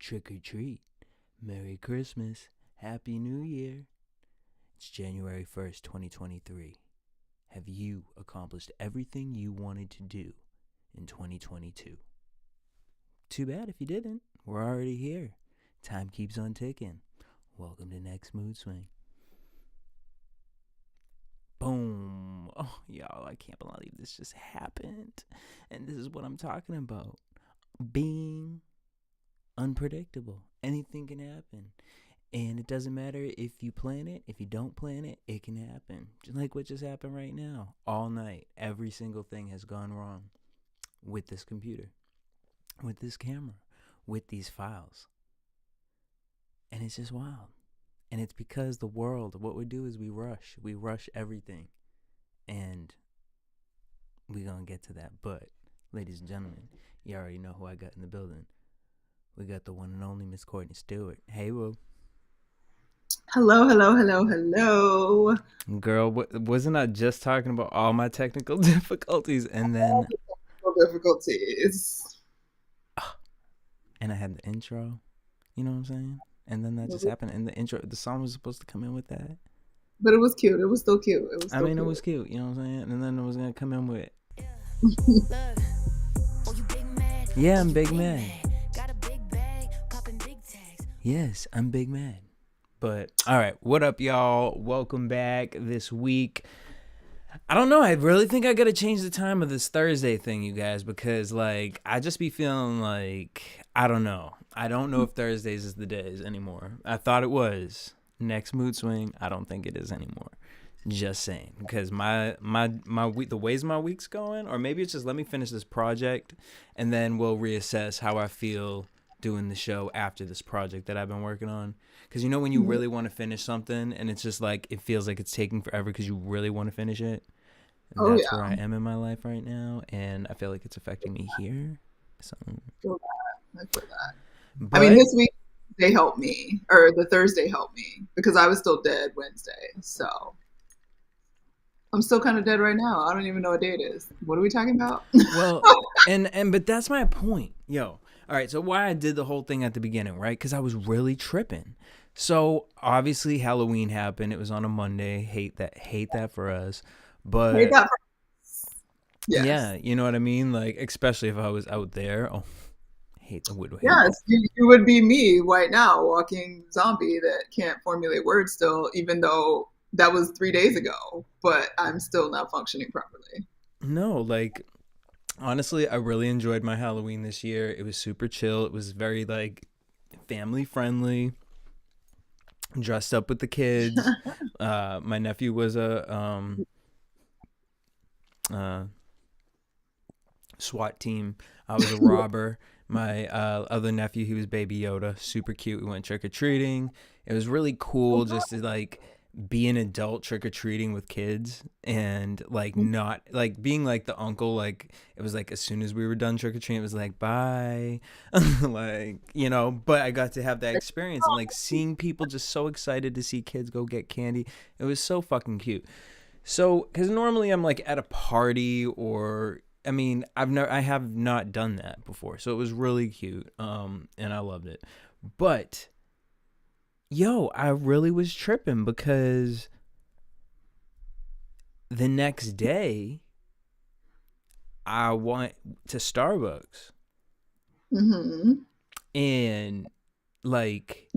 Trick or treat. Merry Christmas. Happy New Year. It's January 1st, 2023. Have you accomplished everything you wanted to do in 2022? Too bad if you didn't. We're already here. Time keeps on ticking. Welcome to Next Mood Swing. Boom. Oh, y'all, I can't believe this just happened. And this is what I'm talking about. Being unpredictable. Anything can happen. And it doesn't matter if you plan it, if you don't plan it, it can happen. Just like what just happened right now. All night, every single thing has gone wrong with this computer, with this camera, with these files. And it's just wild. And it's because the world, what we do is we rush everything. And we're going to get to that. But, ladies and gentlemen, you already know who I got in the building. We got the one and only Miss Courtney Stewart. Hey, Woo. Hello. Girl, wasn't I just talking about all my technical difficulties? And then Difficulties. And I had the intro. You know what I'm saying? And then that just happened. And the intro, the song was supposed to come in with that. But it was cute. It was still cute. It was it was cute. You know what I'm saying? And then it was going to come in with, yeah, I'm big mad. Yes, I'm big mad. But, all right, what up, y'all? Welcome back this week. I don't know. I really think I got to change the time of this Thursday thing, you guys, because, like, I just be feeling like, I don't know. I don't know if Thursdays is the days anymore. I thought it was. Next mood swing, I don't think it is anymore. Just saying. Because my week, the ways my week's going, or maybe it's just let me finish this project, and then we'll reassess how I feel doing the show after this project that I've been working on. Because you know when you really want to finish something and it's just like it feels like it's taking forever because you really want to finish it. That's where I am in my life right now, and I feel like it's affecting me here. So I feel that. I mean, this week they helped me, or the Thursday helped me because I was still dead Wednesday. So I'm still kind of dead right now. I don't even know what day it is. What are we talking about? Well, but that's my point, yo. All right, so why I did the whole thing at the beginning, right? Because I was really tripping. So obviously Halloween happened. It was on a Monday. Hate that for us. But hate that for us. Yes. Yeah, you know what I mean? Like, especially if I was out there. Oh, hate the wood. Yes, you would be me right now, walking zombie that can't formulate words still, even though that was 3 days ago. But I'm still not functioning properly. No, like, honestly, I really enjoyed my Halloween this year. It was super chill. It was very, like, family friendly. Dressed up with the kids. My nephew was a SWAT team. I was a robber. My other nephew, he was Baby Yoda. Super cute. We went trick-or-treating. It was really cool just to, like, be an adult trick-or-treating with kids and, like, not, like, being, like, the uncle. Like, it was, like, as soon as we were done trick-or-treating, it was, like, bye. Like, you know, but I got to have that experience and, like, seeing people just so excited to see kids go get candy. It was so fucking cute. So, because normally I'm, like, at a party or... I mean, I have not done that before, so it was really cute, and I loved it. But, yo, I really was tripping because the next day, I went to Starbucks, and, like,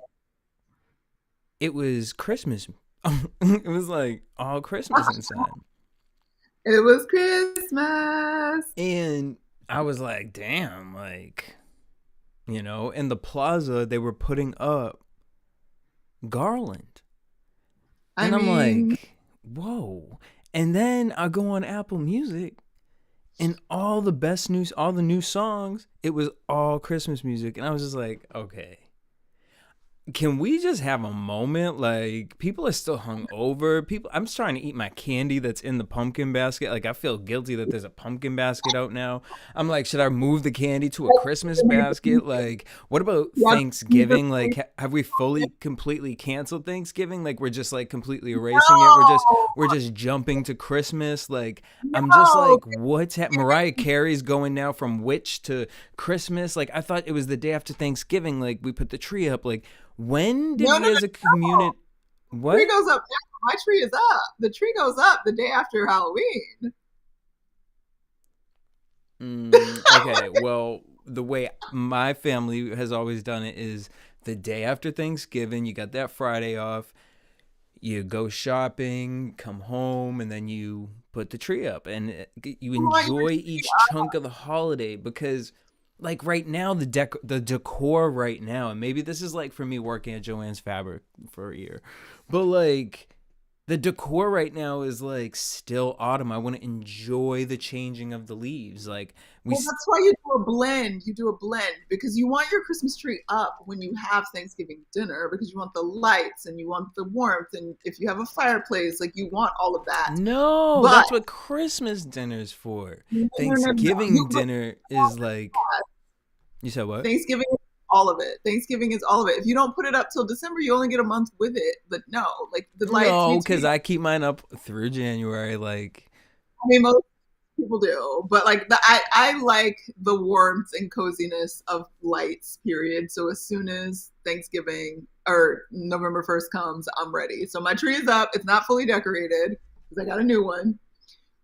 it was Christmas. It was, like, all Christmas inside. It was Christmas. And I was like, damn, like, you know, in the plaza, they were putting up garland. And I'm like, whoa. And then I go on Apple Music and all the new songs, it was all Christmas music. And I was just like, okay. can we just have a moment? Like, people are still hungover. I'm just trying to eat my candy that's in the pumpkin basket. Like, I feel guilty that there's a pumpkin basket out now. I'm like, should I move the candy to a Christmas basket? Like, what about Thanksgiving? Like, have we fully, completely canceled Thanksgiving? Like, we're just like completely erasing it. We're just jumping to Christmas. Like, I'm just No, like, what's happening? Mariah Carey's going now from witch to Christmas. Like, I thought it was the day after Thanksgiving. Like, we put the tree up. Like, when did no, we no, as a no. community? Tree What? goes up. My tree is up. The tree goes up the day after Halloween. Okay, well, the way my family has always done it is the day after Thanksgiving, you got that Friday off, you go shopping, come home, and then you put the tree up and you You want your enjoy tree each chunk of the holiday because like right now the decor right now, and maybe this is like for me working at Joann's Fabric for a year, but like the decor right now is like still autumn. I want to enjoy the changing of the leaves. Like we Well, that's why you do a blend. You do a blend because you want your Christmas tree up when you have Thanksgiving dinner because you want the lights and you want the warmth. And if you have a fireplace, like you want all of that. No, But that's what Christmas dinner's for. no, no, no, no. Thanksgiving dinner is like, you said what? Thanksgiving is all of it. Thanksgiving is all of it. If you don't put it up till December, you only get a month with it. But no, like the lights No, need to because be. I keep mine up through January. Like, I mean, most people do, but like I like the warmth and coziness of lights. Period. So as soon as Thanksgiving or November 1st comes, I'm ready. So my tree is up. It's not fully decorated because I got a new one,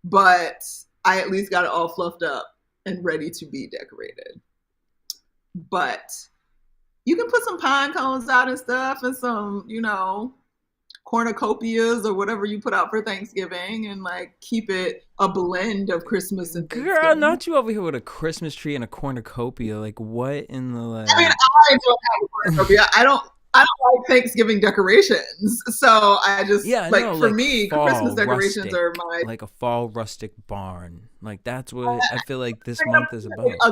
but I at least got it all fluffed up and ready to be decorated. But you can put some pine cones out and stuff and some, cornucopias or whatever you put out for Thanksgiving and like keep it a blend of Christmas and girl, Thanksgiving. not you over here with a Christmas tree and a cornucopia. Like, what in the I mean, like? I don't have a cornucopia. I don't like Thanksgiving decorations. So I just Yeah, like no, for like me, Christmas fall decorations are rustic, my like a fall rustic barn. Like that's what I feel like this month is about.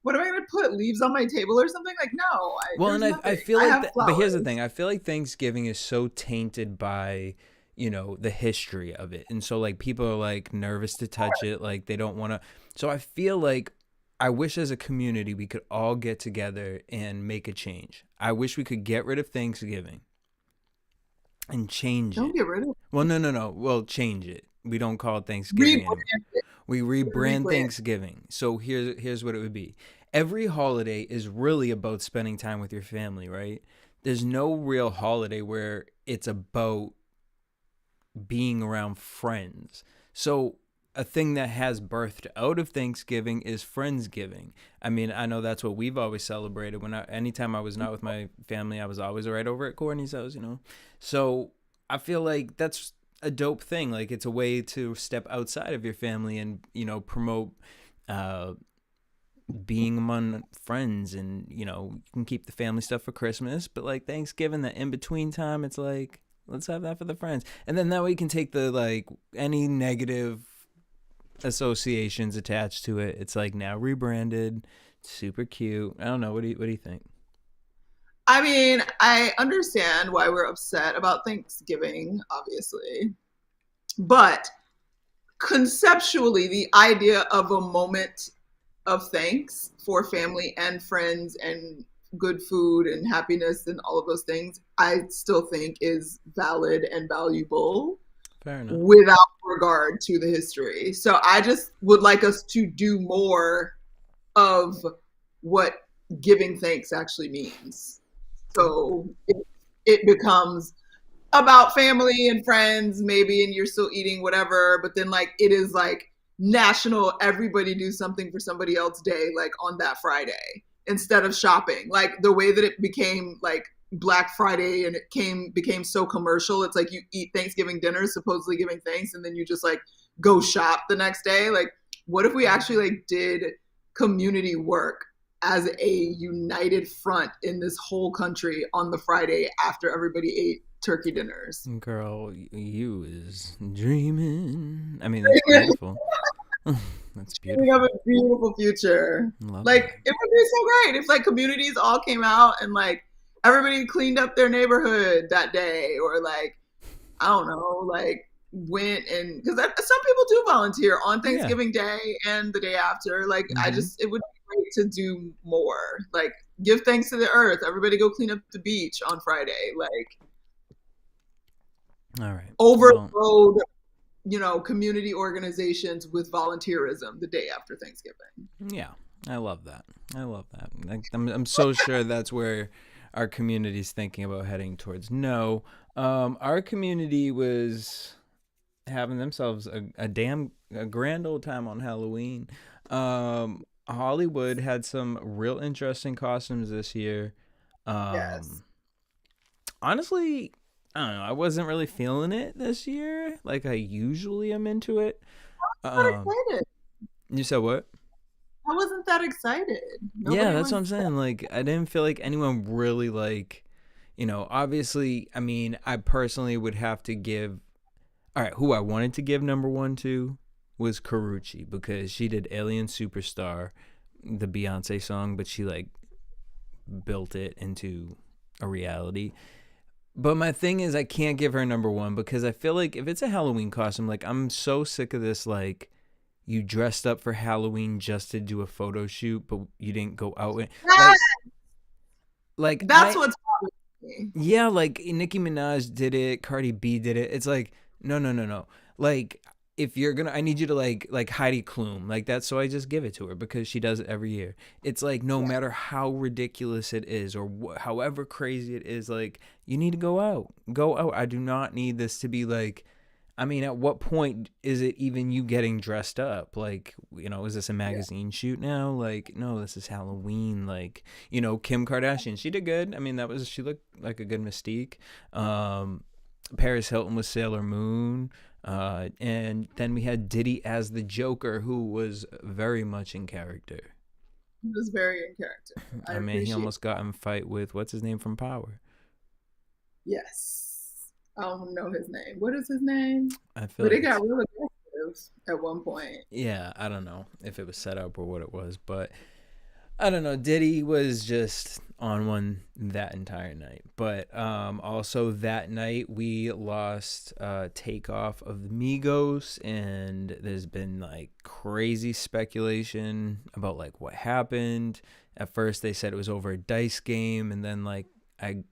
what am I gonna put? Leaves on my table or something? Like no, Well, and there's I nothing. feel I like have that, but here's the flowers. thing. I feel like Thanksgiving is so tainted by, the history of it. And so like people are like nervous to touch it, like they don't want to. So I feel like I wish as a community we could all get together and make a change. I wish we could get rid of Thanksgiving and change Don't it. get rid of Well, no, no, no. Well, change it. We don't call it Thanksgiving anymore. rebrand it. We rebrand Rebrand. Thanksgiving. So here's what it would be. Every holiday is really about spending time with your family, right? There's no real holiday where it's about being around friends. So a thing that has birthed out of Thanksgiving is Friendsgiving. I mean, I know that's what we've always celebrated. Anytime I was not with my family, I was always right over at Courtney's house. So I feel like that's a dope thing. Like it's a way to step outside of your family and, promote uh being among friends, and you can keep the family stuff for Christmas, but like Thanksgiving, the in between time, it's like let's have that for the friends, and then that way you can take the like any negative associations attached to it. It's like now rebranded, super cute. I don't know. What do you think? I mean, I understand why we're upset about Thanksgiving, obviously, but conceptually, the idea of a moment of thanks for family and friends and good food and happiness and all of those things, I still think is valid and valuable Fair enough. without regard to the history. So I just would like us to do more of what giving thanks actually means. So it becomes about family and friends, maybe, and you're still eating whatever, but then like it is like national, everybody do something for somebody else day, like on that Friday instead of shopping. Like the way that it became like Black Friday and it became so commercial. It's like you eat Thanksgiving dinner, supposedly giving thanks, and then you just like go shop the next day. Like, what if we actually like did community work as a united front in this whole country on the Friday after everybody ate turkey dinners? Girl, you is dreaming. I mean, that's beautiful. That's We have beautiful. a beautiful future. Love Like that. it would be so great if like communities all came out and like everybody cleaned up their neighborhood that day, or like I don't know, like went and because some people do volunteer on Yeah. Thanksgiving Day and the day after. Like I Mm-hmm. just it would be great to do more. Like give thanks to the earth. Everybody go clean up the beach on Friday. Like All right. Well, overload, community organizations with volunteerism the day after Thanksgiving. yeah. I love that. I love that. I'm so sure that's where our community's thinking about heading towards. No, our community was having themselves a grand old time on Halloween. Hollywood had some real interesting costumes this year. Yes. Um, honestly, I don't know. I wasn't really feeling it this year. Like I usually am into it. Not Um, excited. you said what? I wasn't that excited. Yeah, Nobody that's what I'm was. saying. Like I didn't feel like anyone really like, obviously, I mean, I personally would have to give. All right, who I wanted to give number one to was Karuchi because she did Alien Superstar, the Beyonce song, but she like built it into a reality. But my thing is, I can't give her number one because I feel like if it's a Halloween costume, like I'm so sick of this. Like you dressed up for Halloween just to do a photo shoot, but you didn't go out and Yes, like that's I what's bothering me. yeah, like Nicki Minaj did it, Cardi B did it. It's like no, no, no, no. Like if you're gonna, I need you to like Heidi Klum, like that. So I just give it to her because she does it every year. It's like no Yeah, matter how ridiculous it is or however crazy it is, like you need to go out, go out. I do not need this to be like. I mean, at what point is it even you getting dressed up? Like, is this a yeah. magazine shoot now? Like, no, this is Halloween. Like, Kim Kardashian, she did good. I mean, she looked like a good Mystique. Um, Paris Hilton was Sailor Moon. And then we had Diddy as the Joker, who was very much in character. He was very in character. I I mean, he appreciate. almost got in a fight with what's his name from Power. Yes, I don't know his name. What is his name? I feel But like it got it's real aggressive at one point. yeah. I don't know if it was set up or what it was, but I don't know. Diddy was just on one that entire night. But also that night we lost Takeoff of the Migos, and there's been like crazy speculation about like what happened. At first they said it was over a dice game, and then like I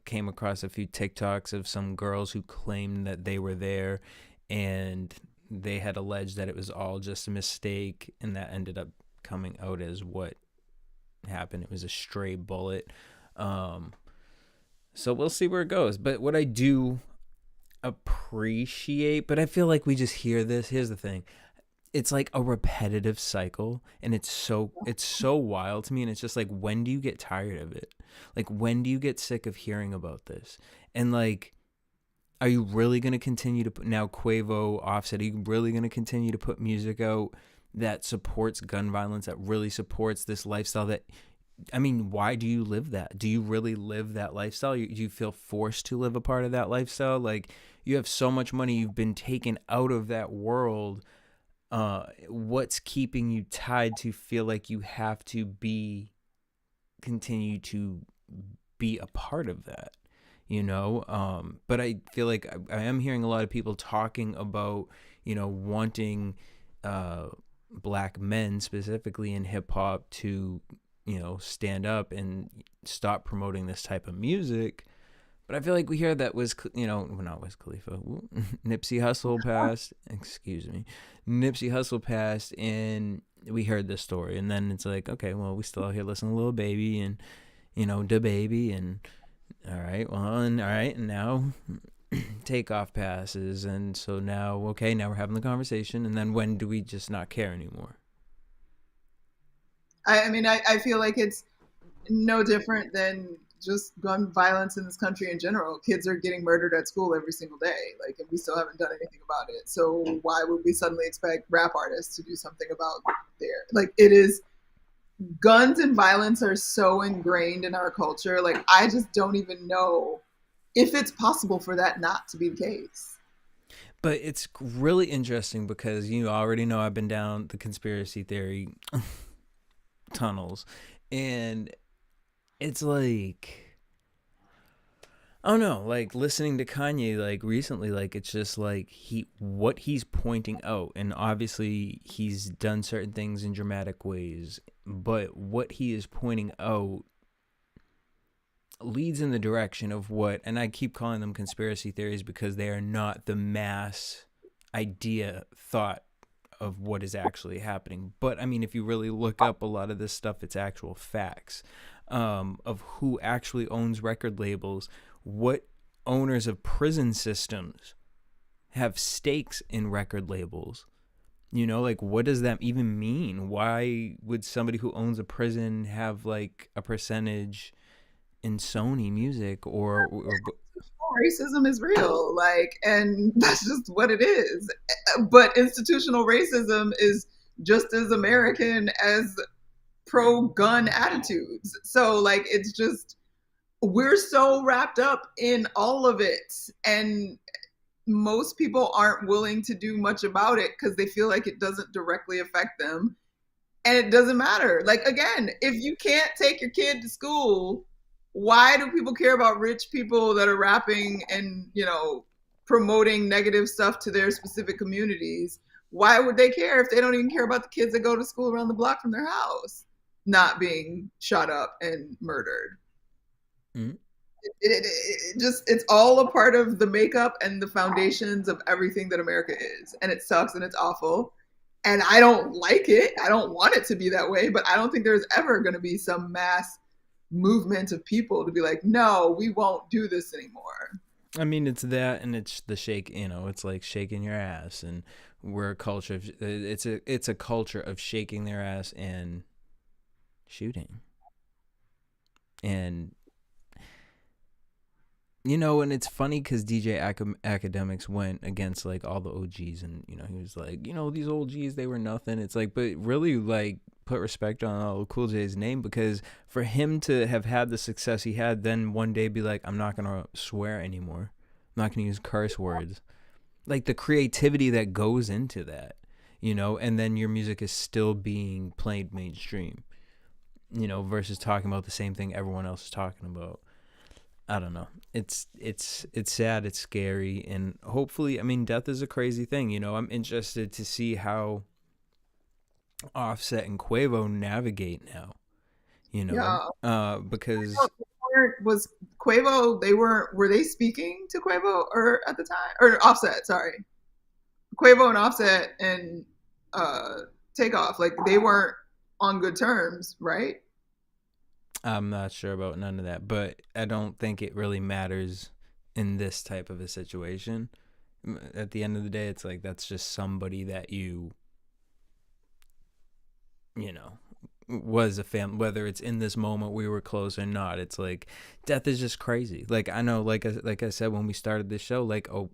came across a few TikToks of some girls who claimed that they were there and they had alleged that it was all just a mistake, and that ended up coming out as what happened. It was a stray bullet. Um, so we'll see where it goes. But what I do appreciate, but I feel like we just hear this. Here's the thing. It's like a repetitive cycle, and it's so wild to me, and it's just like, when do you get tired of it? Like when do you get sick of hearing about this? And like, are you really going to continue to put, now Quavo, Offset, are you really going to continue to put music out that supports gun violence, that really supports this lifestyle? That, I mean, why do you live that? Do you really live that lifestyle? Do you feel forced to live a part of that lifestyle? Like, you have so much money, you've been taken out of that world. What's keeping you tied to feel like you have to continue to be a part of that? But I feel like I am hearing a lot of people talking about wanting black men specifically in hip hop to stand up and stop promoting this type of music. But I feel like we hear that well, not Wiz Khalifa, Nipsey Hussle passed. Excuse me, Nipsey Hussle passed, and we heard this story, and then it's like, okay, well, we still out here listening to Lil Baby and Da Baby, and all right, well, and all right, and now Takeoff passes, and so now, okay, now we're having the conversation, and then when do we just not care anymore? I feel like it's no different than just gun violence in this country in general. Kids are getting murdered at school every single day, like, and we still haven't done anything about it. So why would we suddenly expect rap artists to do something about there? Like, it is, guns and violence are so ingrained in our culture. Like, I just don't even know if it's possible for that not to be the case. But it's really interesting because you already know I've been down the conspiracy theory tunnels, and it's like, I don't know, like listening to Kanye like recently, like it's just like what he's pointing out, and obviously he's done certain things in dramatic ways, but what he is pointing out leads in the direction of what, and I keep calling them conspiracy theories because they are not the mass idea thought of what is actually happening. But I mean, if you really look up a lot of this stuff, it's actual facts of who actually owns record labels, what owners of prison systems have stakes in record labels. You know, like what does that even mean? Why would somebody who owns a prison have like a percentage in Sony Music or Racism is real, like, and that's just what it is. But institutional racism is just as American as pro-gun attitudes. So, like, it's just we're so wrapped up in all of it, and most people aren't willing to do much about it because they feel like it doesn't directly affect them, and it doesn't matter. Like, again, if you can't take your kid to school, why do people care about rich people that are rapping and, promoting negative stuff to their specific communities? Why would they care if they don't even care about the kids that go to school around the block from their house not being shot up and murdered? mm-hmm. It's all a part of the makeup and the foundations of everything that America is. And it sucks and it's awful. And I don't like it. I don't want it to be that way, but I don't think there's ever going to be some mass movement of people to be like, no, we won't do this anymore. I mean, it's that, and it's the shake. It's like shaking your ass, and we're a culture. It's a culture of shaking their ass and shooting, and and it's funny because DJ Academics went against like all the OGs, and he was like, these old G's, they were nothing. It's like, but really, like, put respect on LL Cool J's name, because for him to have had the success he had, then one day be like, I'm not gonna swear anymore, I'm not gonna use curse words, like the creativity that goes into that, and then your music is still being played mainstream, versus talking about the same thing everyone else is talking about. I don't know. It's sad, it's scary, and hopefully, I mean, death is a crazy thing. I'm interested to see how Offset and Quavo navigate now. Because was Quavo, were they speaking to Quavo or at the time, or Offset? Sorry, Quavo and Offset and Takeoff, like they weren't on good terms, right? I'm not sure about none of that, but I don't think it really matters in this type of a situation. At the end of the day, it's like that's just somebody that was a family. Whether it's in this moment we were close or not, it's like death is just crazy. Like, I know, like I said when we started this show, like a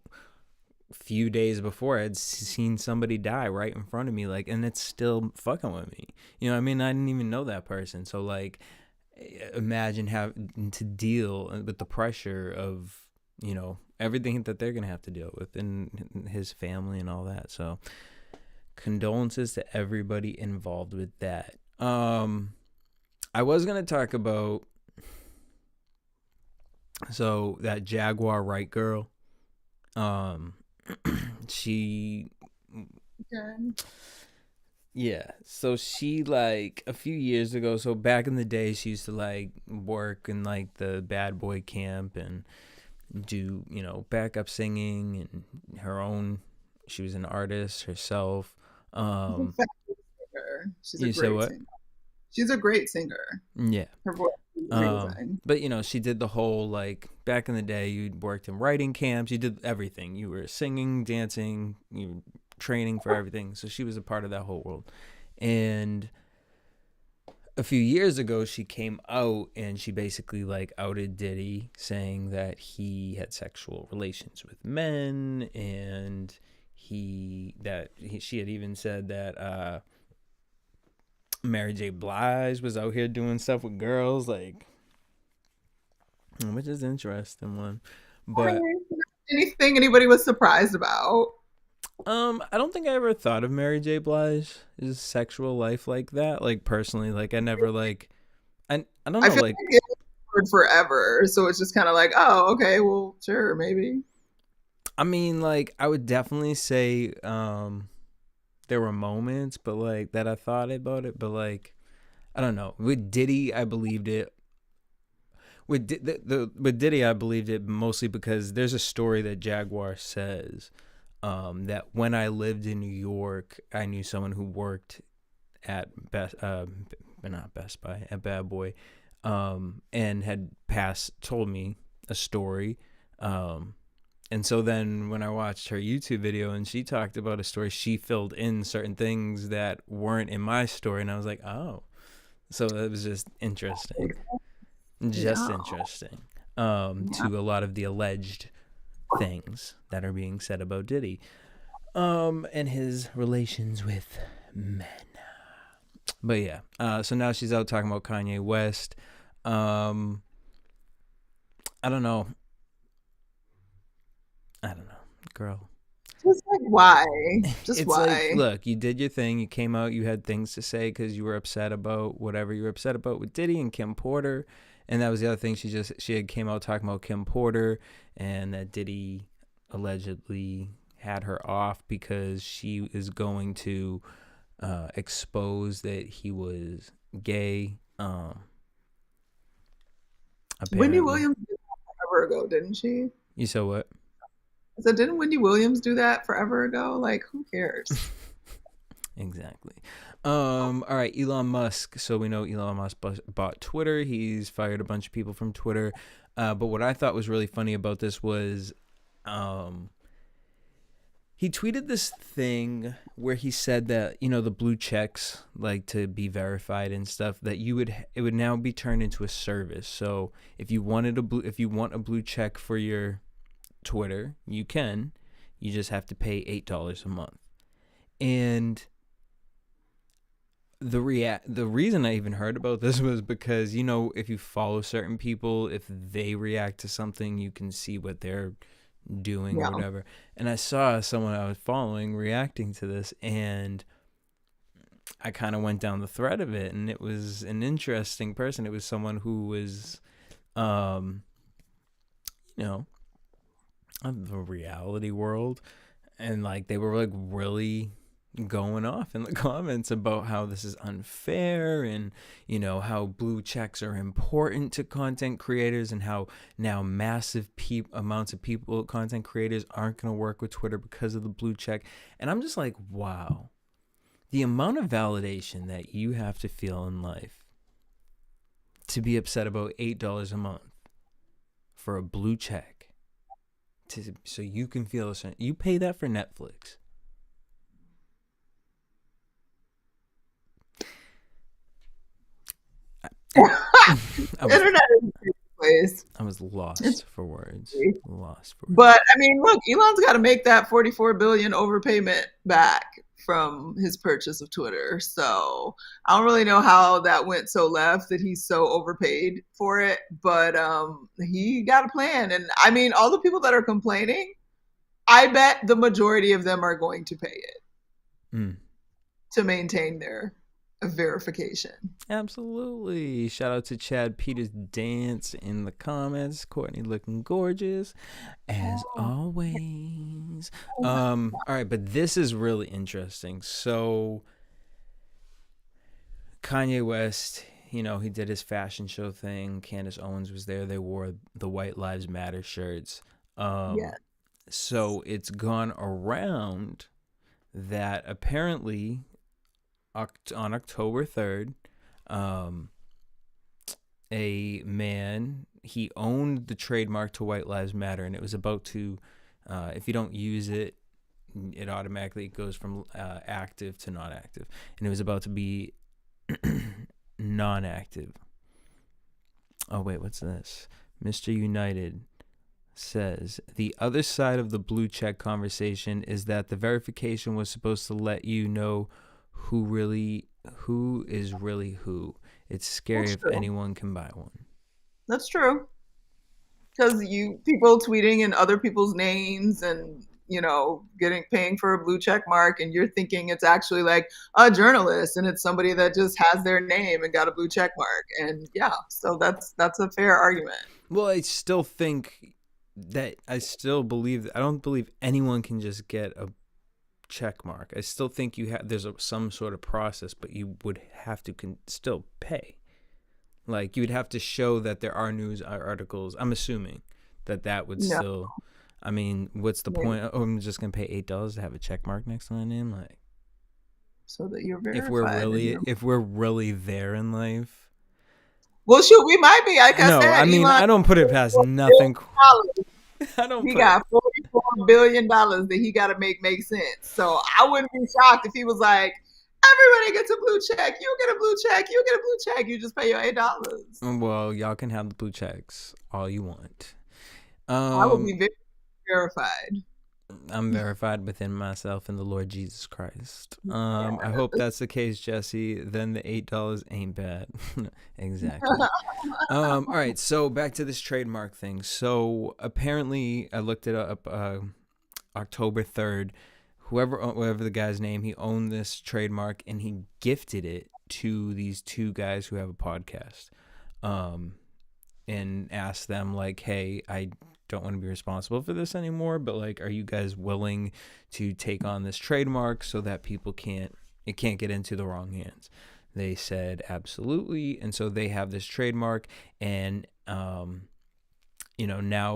few days before I'd seen somebody die right in front of me, like, and it's still fucking with me. I mean, I didn't even know that person, so like, imagine having to deal with the pressure of everything that they're gonna have to deal with, and his family and all that. So condolences to everybody involved with that. I was gonna talk about that Jaguar Wright girl. She Yeah, so she, like, a few years ago, so back in the day, she used to, like, work in, like, the bad boy camp and do, backup singing and she was an artist herself. She's a great singer. She's a great singer. Yeah. Her voice is amazing. But, she did the whole, like, back in the day, you worked in writing camps, you did everything. You were singing, dancing, you were training for everything. So she was a part of that whole world. And a few years ago, she came out and she basically, like, outed Diddy, saying that he had sexual relations with men, and she had even said that Mary J. Blige was out here doing stuff with girls, like, which is an interesting one. But Anything anybody was surprised about? I don't think I ever thought of Mary J. Blige's sexual life like that. Like personally, like I never like I don't I know, feel like like it was forever, so it's just kind of like, oh, okay, well, sure, maybe. I mean, like I would definitely say there were moments, but like that I thought about it, but like I don't know. With Diddy, I believed it. With Diddy, I believed it mostly because there's a story that Jaguar says that when I lived in New York, I knew someone who worked at not Best Buy, at Bad Boy, and had told me a story. And so then when I watched her YouTube video and she talked about a story, she filled in certain things that weren't in my story, and I was like, oh, so it was just interesting, just Yeah, interesting. yeah. To a lot of the alleged things that are being said about Diddy, and his relations with men. But yeah, so now she's out talking about Kanye West. Um, I don't know. I don't know, girl. Just like why? Just It's like, why? look, you did your thing. You came out. You had things to say because you were upset about whatever you were upset about with Diddy and Kim Porter, and that was the other thing. She had came out talking about Kim Porter and that Diddy allegedly had her off because she is going to expose that he was gay. Wendy Apparently, Williams did that forever ago, didn't she? you saw what? So didn't Wendy Williams do that forever ago? Like, who cares? Exactly. All right, Elon Musk. So we know Elon Musk bought Twitter. He's fired a bunch of people from Twitter. But what I thought was really funny about this was um, he tweeted this thing where he said that, the blue checks, like to be verified and stuff, that it would now be turned into a service. So if you want a blue check for your Twitter, you can. You just have to pay $8 a month. And the reason I even heard about this was because if you follow certain people, if they react to something, you can see what they're doing or Yeah. whatever. And I saw someone I was following reacting to this, and I kind of went down the thread of it, and it was an interesting person. It was someone who was, um, you know, of the reality world, and like they were like really going off in the comments about how this is unfair, and how blue checks are important to content creators, and how now massive amounts of content creators aren't going to work with Twitter because of the blue check. And I'm just like, wow, the amount of validation that you have to feel in life to be upset about $8 a month for a blue check, so you can feel you pay that for Netflix. I was Internet is a crazy place. I was It's lost for words. crazy. Lost for words. But I mean, look, Elon's got to make that 44 billion overpayment back from his purchase of Twitter. So I don't really know how that went so left that he's so overpaid for it, but he got a plan. And I mean, all the people that are complaining, I bet the majority of them are going to pay it Mm. to maintain their verification. Absolutely. Shout out to Chad Peters Dance in the comments. Courtney looking gorgeous as always. All right, but this is really interesting. So Kanye West, he did his fashion show thing. Candace Owens was there. They wore the White Lives Matter shirts. Yeah. So it's gone around that apparently on October 3rd, a man, he owned the trademark to White Lives Matter, and it was about to, if you don't use it, it automatically goes from active to not active, and it was about to be non-active. Oh wait, what's this? Mr. United says the other side of the blue check conversation is that the verification was supposed to let you know who is really who. It's scary if anyone can buy one. That's true. because people tweeting in other people's names and paying for a blue check mark, and you're thinking it's actually like a journalist, and it's somebody that just has their name and got a blue check mark. And yeah, so that's a fair argument. Well, I still think that I don't believe anyone can just get a check mark. I still think there's some sort of process, but you would have to still pay. Like, you would have to show that there are news articles. I'm assuming that would No, still. I mean, what's the maybe. point? Oh, I'm just gonna pay $8 to have a check mark next to my name. Like, So that you're if we're verified and really you're if we're really there in life. well, shoot, we might be. Like I No, I said, mean, Elon, I don't put it past nothing. $44 I don't he put it. got $44 billion that he got to make sense. So I wouldn't be shocked if he was like, everybody gets a blue check. You get a blue check. You get a blue check. You just pay your $8. Well, y'all can have the blue checks all you want. I would be very verified. I'm verified within myself and the Lord Jesus Christ. I hope that's the case, Jesse. Then the $8 ain't bad. Exactly. All right. So back to this trademark thing. So apparently, I looked it up. October 3rd, whoever the guy's name, he owned this trademark and he gifted it to these two guys who have a podcast. And asked them, like, hey, I don't want to be responsible for this anymore, but like, are you guys willing to take on this trademark so that it can't get into the wrong hands? They said absolutely. And so they have this trademark. And now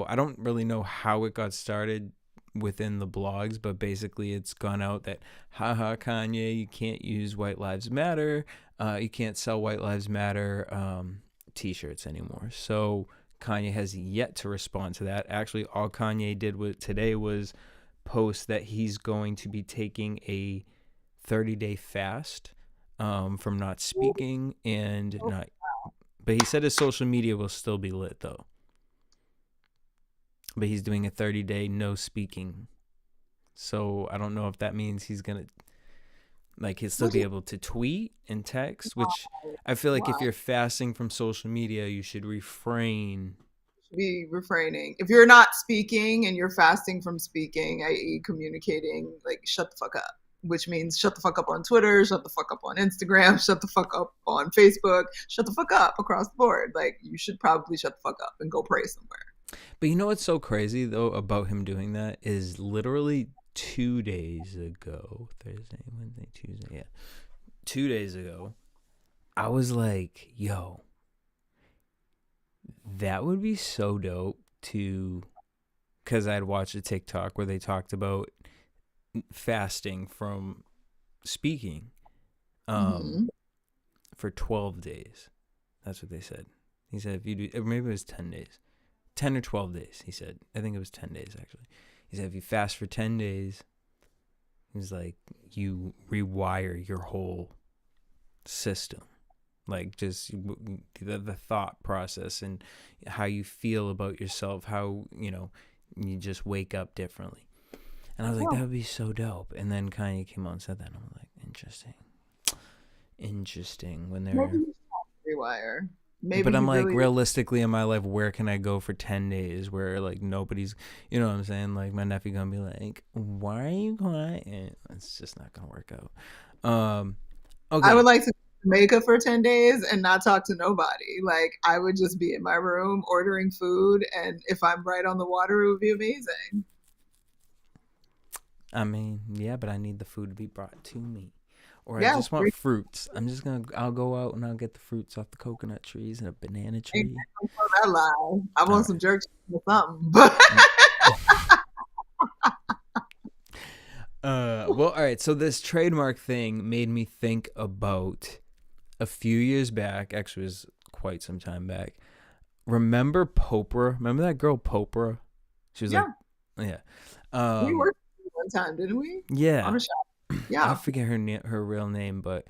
I don't really know how it got started within the blogs, but basically it's gone out that, haha, Kanye, you can't use White Lives Matter, you can't sell White Lives Matter t-shirts anymore. So Kanye has yet to respond to that. Actually, all Kanye did today was post that he's going to be taking a 30-day fast from not speaking and not. But he said his social media will still be lit though. But he's doing a 30-day no speaking. So I don't know if that means he's gonna. Like, he'll still be able to tweet and text, which I feel like if you're fasting from social media, you should refrain. Be refraining. If you're not speaking and you're fasting from speaking, i.e. communicating, like, shut the fuck up. Which means shut the fuck up on Twitter, shut the fuck up on Instagram, shut the fuck up on Facebook, shut the fuck up across the board. Like, you should probably shut the fuck up and go pray somewhere. But you know what's so crazy, though, about him doing that is literally 2 days ago, Thursday, Wednesday, Tuesday, yeah, 2 days ago, I was like, yo, that would be so dope because I'd watched a TikTok where they talked about fasting from speaking for 12 days. That's what they said. He said if you do, maybe it was 10 days. 10 or 12 days, he said. I think it was 10 days, actually. He said if you fast for 10 days, he's like, you rewire your whole system. Like, just the thought process and how you feel about yourself, how, you just wake up differently. And I was like, that would be so dope. And then Kanye came out and said that, and I'm like, interesting. When they're rewire. Maybe, but I'm like, really realistically in my life, where can I go for 10 days where like nobody's, you know what I'm saying? Like, my nephew gonna be like, why are you quiet? It's just not gonna work out. Okay. I would like to Jamaica for 10 days and not talk to nobody. Like, I would just be in my room ordering food, and if I'm right on the water, it would be amazing. I mean, yeah, but I need the food to be brought to me. Or I just want fruits. I'll go out and I'll get the fruits off the coconut trees and a banana tree. That lie. I want some jerk or something. But well, all right. So this trademark thing made me think about a few years back. Actually, it was quite some time back. Remember Popra? Remember that girl Popra? She was we worked one time, didn't we? Yeah. On a shop. Yeah. I forget her real name, but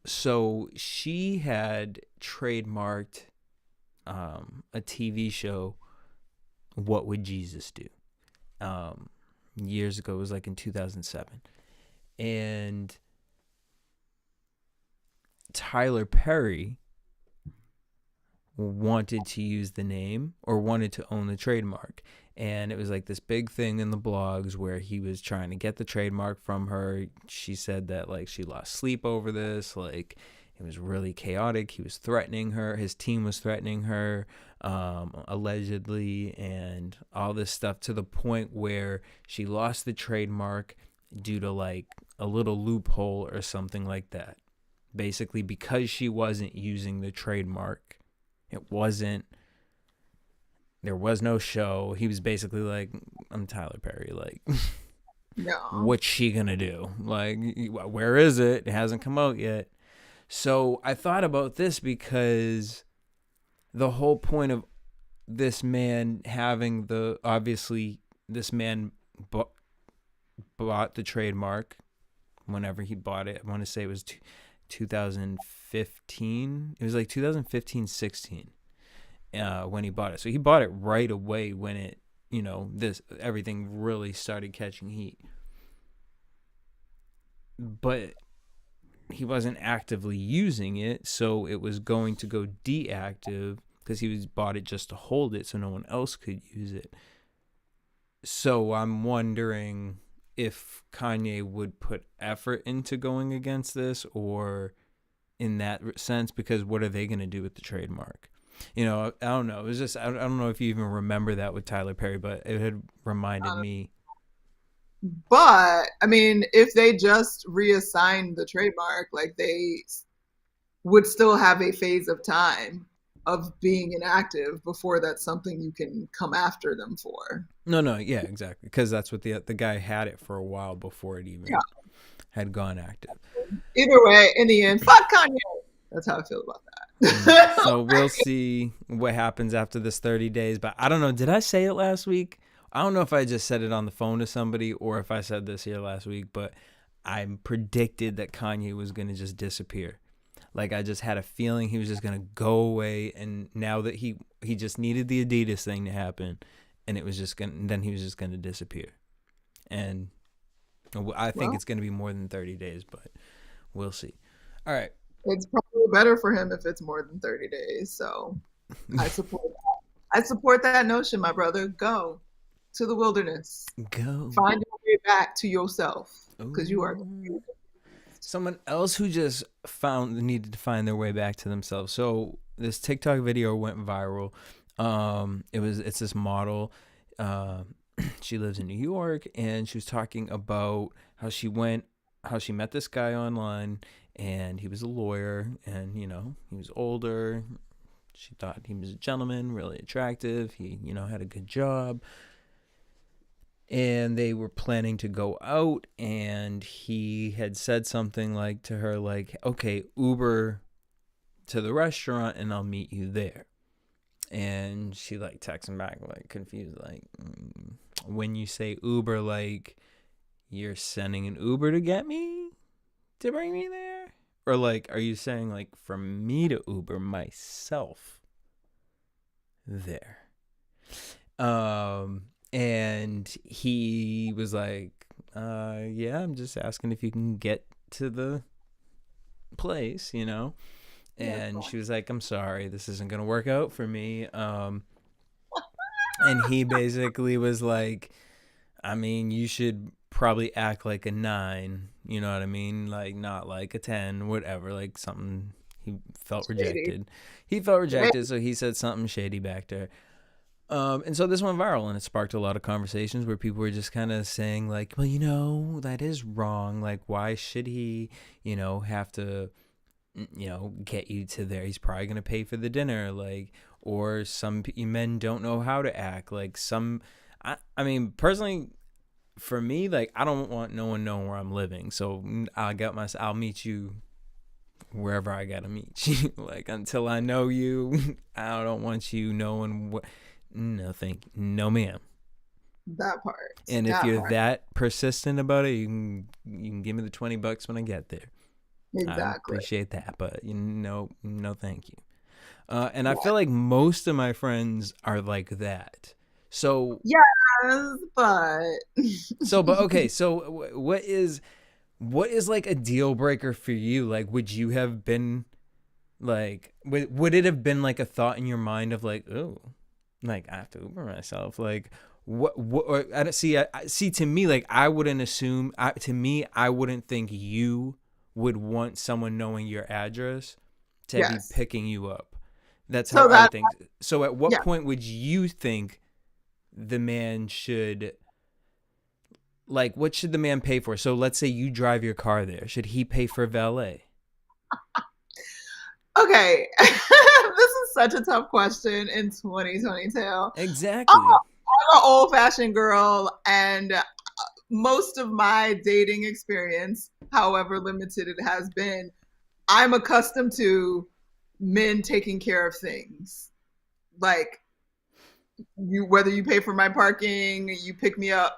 so she had trademarked a TV show, What Would Jesus Do? Years ago. It was like in 2007. And Tyler Perry wanted to use the name or wanted to own the trademark. And it was like this big thing in the blogs where he was trying to get the trademark from her. She said that like she lost sleep over this. Like it was really chaotic. He was threatening her. His team was threatening her, allegedly, and all this stuff to the point where she lost the trademark due to like a little loophole or something like that. Basically, because she wasn't using the trademark, there was no show. He was basically like, I'm Tyler Perry. Like, No. what's she gonna do? Like, where is it? It hasn't come out yet. So I thought about this because the whole point of this man having obviously this man bought the trademark whenever he bought it. I want to say it was 2015. It was like 2015, 16 when he bought it. So he bought it right away when it, everything really started catching heat. But he wasn't actively using it, so it was going to go deactive because he bought it just to hold it so no one else could use it. So I'm wondering if Kanye would put effort into going against this, or in that sense, because what are they going to do with the trademark? I don't know. It was just, I don't know if you even remember that with Tyler Perry, but it had reminded me. But I mean, if they just reassigned the trademark, like they would still have a phase of time of being inactive before that's something you can come after them for. No, yeah, exactly. Because that's what the guy had it for a while before it even had gone active. Either way, in the end, fuck Kanye. That's how I feel about that. So we'll see what happens after this 30 days. But I don't know. Did I say it last week? I don't know if I just said it on the phone to somebody or if I said this here last week, but I predicted that Kanye was going to just disappear. Like I just had a feeling he was just going to go away. And now that he just needed the Adidas thing to happen, and it was just then he was just going to disappear. And I think it's going to be more than 30 days, but we'll see. All right. It's probably better for him if it's more than 30 days. So I support that. I support that notion, my brother. Go to the wilderness. Go. Find your way back to yourself, because you are. Someone else who just needed to find their way back to themselves. So this TikTok video went viral. It's this model. She lives in New York, and she was talking about how she met this guy online, and he was a lawyer, and he was older. She thought he was a gentleman, really attractive. He had a good job. And they were planning to go out, and he had said something like to her, like, okay, Uber to the restaurant and I'll meet you there. And she like texts him back, like confused, like, when you say Uber, like you're sending an Uber to get me to bring me there? Or like, are you saying like for me to Uber myself there? And he was like, yeah, I'm just asking if you can get to the place, And she was like, I'm sorry, this isn't going to work out for me. And he basically was like, I mean, you should probably act like a 9, you know what I mean? Like, not like a 10, whatever, like something. He felt rejected. So he said something shady back to her. And so this went viral, and it sparked a lot of conversations where people were just kind of saying like, well, that is wrong. Like, why should he, have to, get you to there? He's probably going to pay for the dinner. Like, or some men don't know how to act. Like I mean, personally, for me, like, I don't want no one knowing where I'm living. So I'll meet you wherever I got to meet you. Like, until I know you, I don't want you knowing what. No, thank you. No, ma'am. That part. And if you're that persistent about it, you can give me the $20 when I get there. Exactly. I appreciate that, but no, thank you. And I feel like most of my friends are like that. So yes, but okay. So what is like a deal breaker for you? Like, would you have been Like, would it have been like a thought in your mind of like, oh, like I have to Uber myself? Like, what? Or, I don't see. See, to me, like I wouldn't assume. To me, I wouldn't think you would want someone knowing your address to be Yes. picking you up. That's how So I would that, think. So, at what yeah. point would you think the man should? Like, what should the man pay for? So, let's say you drive your car there. Should he pay for valet? Okay. This is such a tough question in 2022. Exactly. I'm an old fashioned girl, and most of my dating experience, however limited it has been, I'm accustomed to men taking care of things. Like, you, whether you pay for my parking, you pick me up,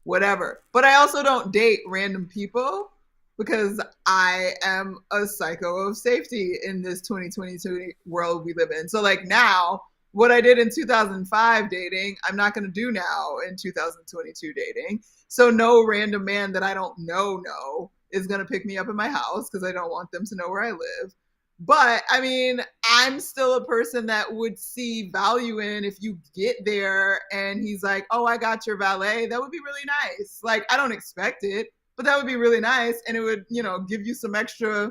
whatever. But I also don't date random people because I am a psycho of safety in this 2022 world we live in. So like now, what I did in 2005 dating, I'm not going to do now in 2022 dating. So no random man that I don't know is going to pick me up in my house because I don't want them to know where I live. But I mean, I'm still a person that would see value in if you get there and he's like, oh, I got your valet. That would be really nice. Like, I don't expect it, but that would be really nice. And it would, give you some extra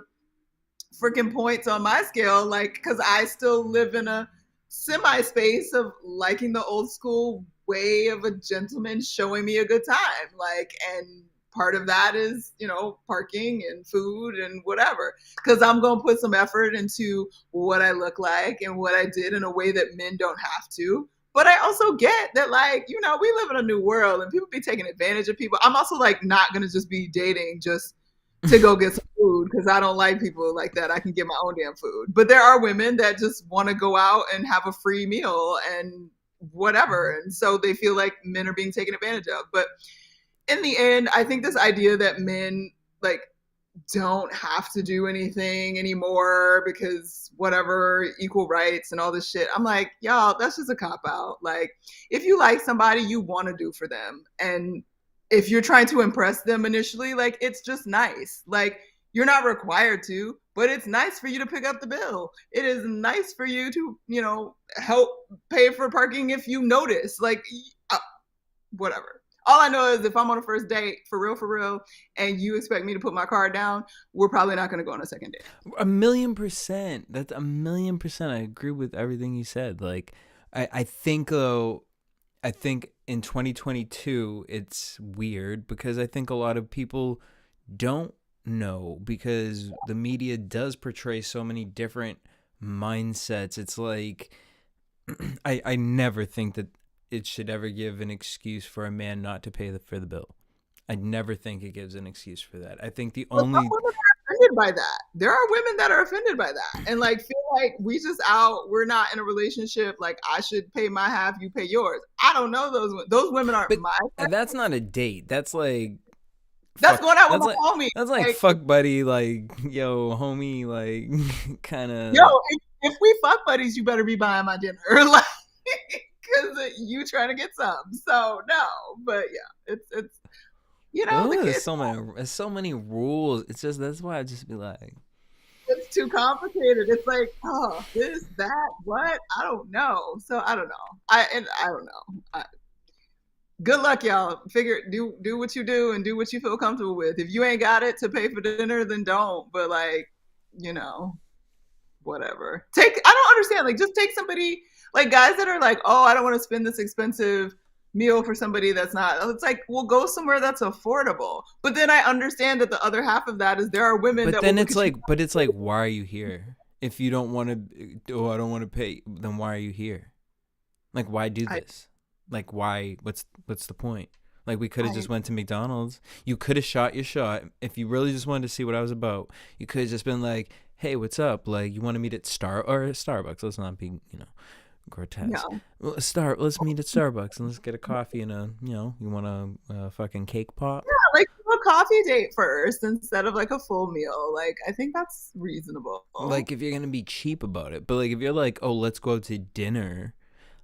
freaking points on my scale. Like, because I still live in a semi space of liking the old school way of a gentleman showing me a good time. Like, and part of that is, parking and food and whatever. Because I'm going to put some effort into what I look like and what I did in a way that men don't have to. But I also get that, like, we live in a new world and people be taking advantage of people. I'm also like not going to just be dating just to go get some food because I don't like people like that. I can get my own damn food. But there are women that just want to go out and have a free meal and whatever. And so they feel like men are being taken advantage of. But in the end, I think this idea that men like don't have to do anything anymore because whatever, equal rights and all this shit. I'm like, y'all, that's just a cop out. Like, if you like somebody, you want to do for them. And if you're trying to impress them initially, like, it's just nice. Like, you're not required to, but it's nice for you to pick up the bill. It is nice for you to, help pay for parking if you notice. Like, whatever. All I know is if I'm on a first date, for real, and you expect me to put my card down, we're probably not going to go on a second date. 1,000,000%. That's 1,000,000%. I agree with everything you said. Like, I think though, I think in 2022 it's weird because I think a lot of people don't know because the media does portray so many different mindsets. It's like I never think that it should ever give an excuse for a man not to pay for the bill. I never think it gives an excuse for that. I think the Well, some only women are offended by that. There are women that are offended by that and like feel like we just out, we're not in a relationship. Like I should pay my half, you pay yours. I don't know those women aren't but my friends. that's not a date. That's like That's fuck. going out with That's my like homie. that's like Like, fuck buddy. Like yo homie. Like kind yo, of. if we fuck buddies, you better be buying my dinner. Like, because you trying to get some. So no, but yeah, it's the Oh, kids. there's so many rules. It's just that's why I just be like, It's too complicated. It's like, oh, this, that, what? I don't know. So I don't know. I don't know. Good luck, y'all. Do what you do and do what you feel comfortable with. If you ain't got it to pay for dinner, then don't. But like, you know, whatever. I don't understand. Like, just take somebody, like guys that are like, oh, I don't want to spend this expensive meal for somebody that's not. It's like, well, go somewhere that's affordable. But then I understand that the other half of that is there are women but that will then look it's at you. like, but it's like, why are you here? If you don't want to, oh, I don't want to pay, then why are you here? Like, why do I, this? Like, why? What's the point? Like, we could have I, just went to McDonald's. You could have shot your shot if you really just wanted to see what I was about. You could have just been like, hey, what's up? Like, you want to meet at Starbucks? Let's not be, grotesque. no. Well, let's meet at Starbucks and let's get a coffee and you want a fucking cake pop? Like a coffee date first instead of like a full meal. Like I think that's reasonable. Like, if you're gonna be cheap about it, but like if you're like, oh, let's go to dinner,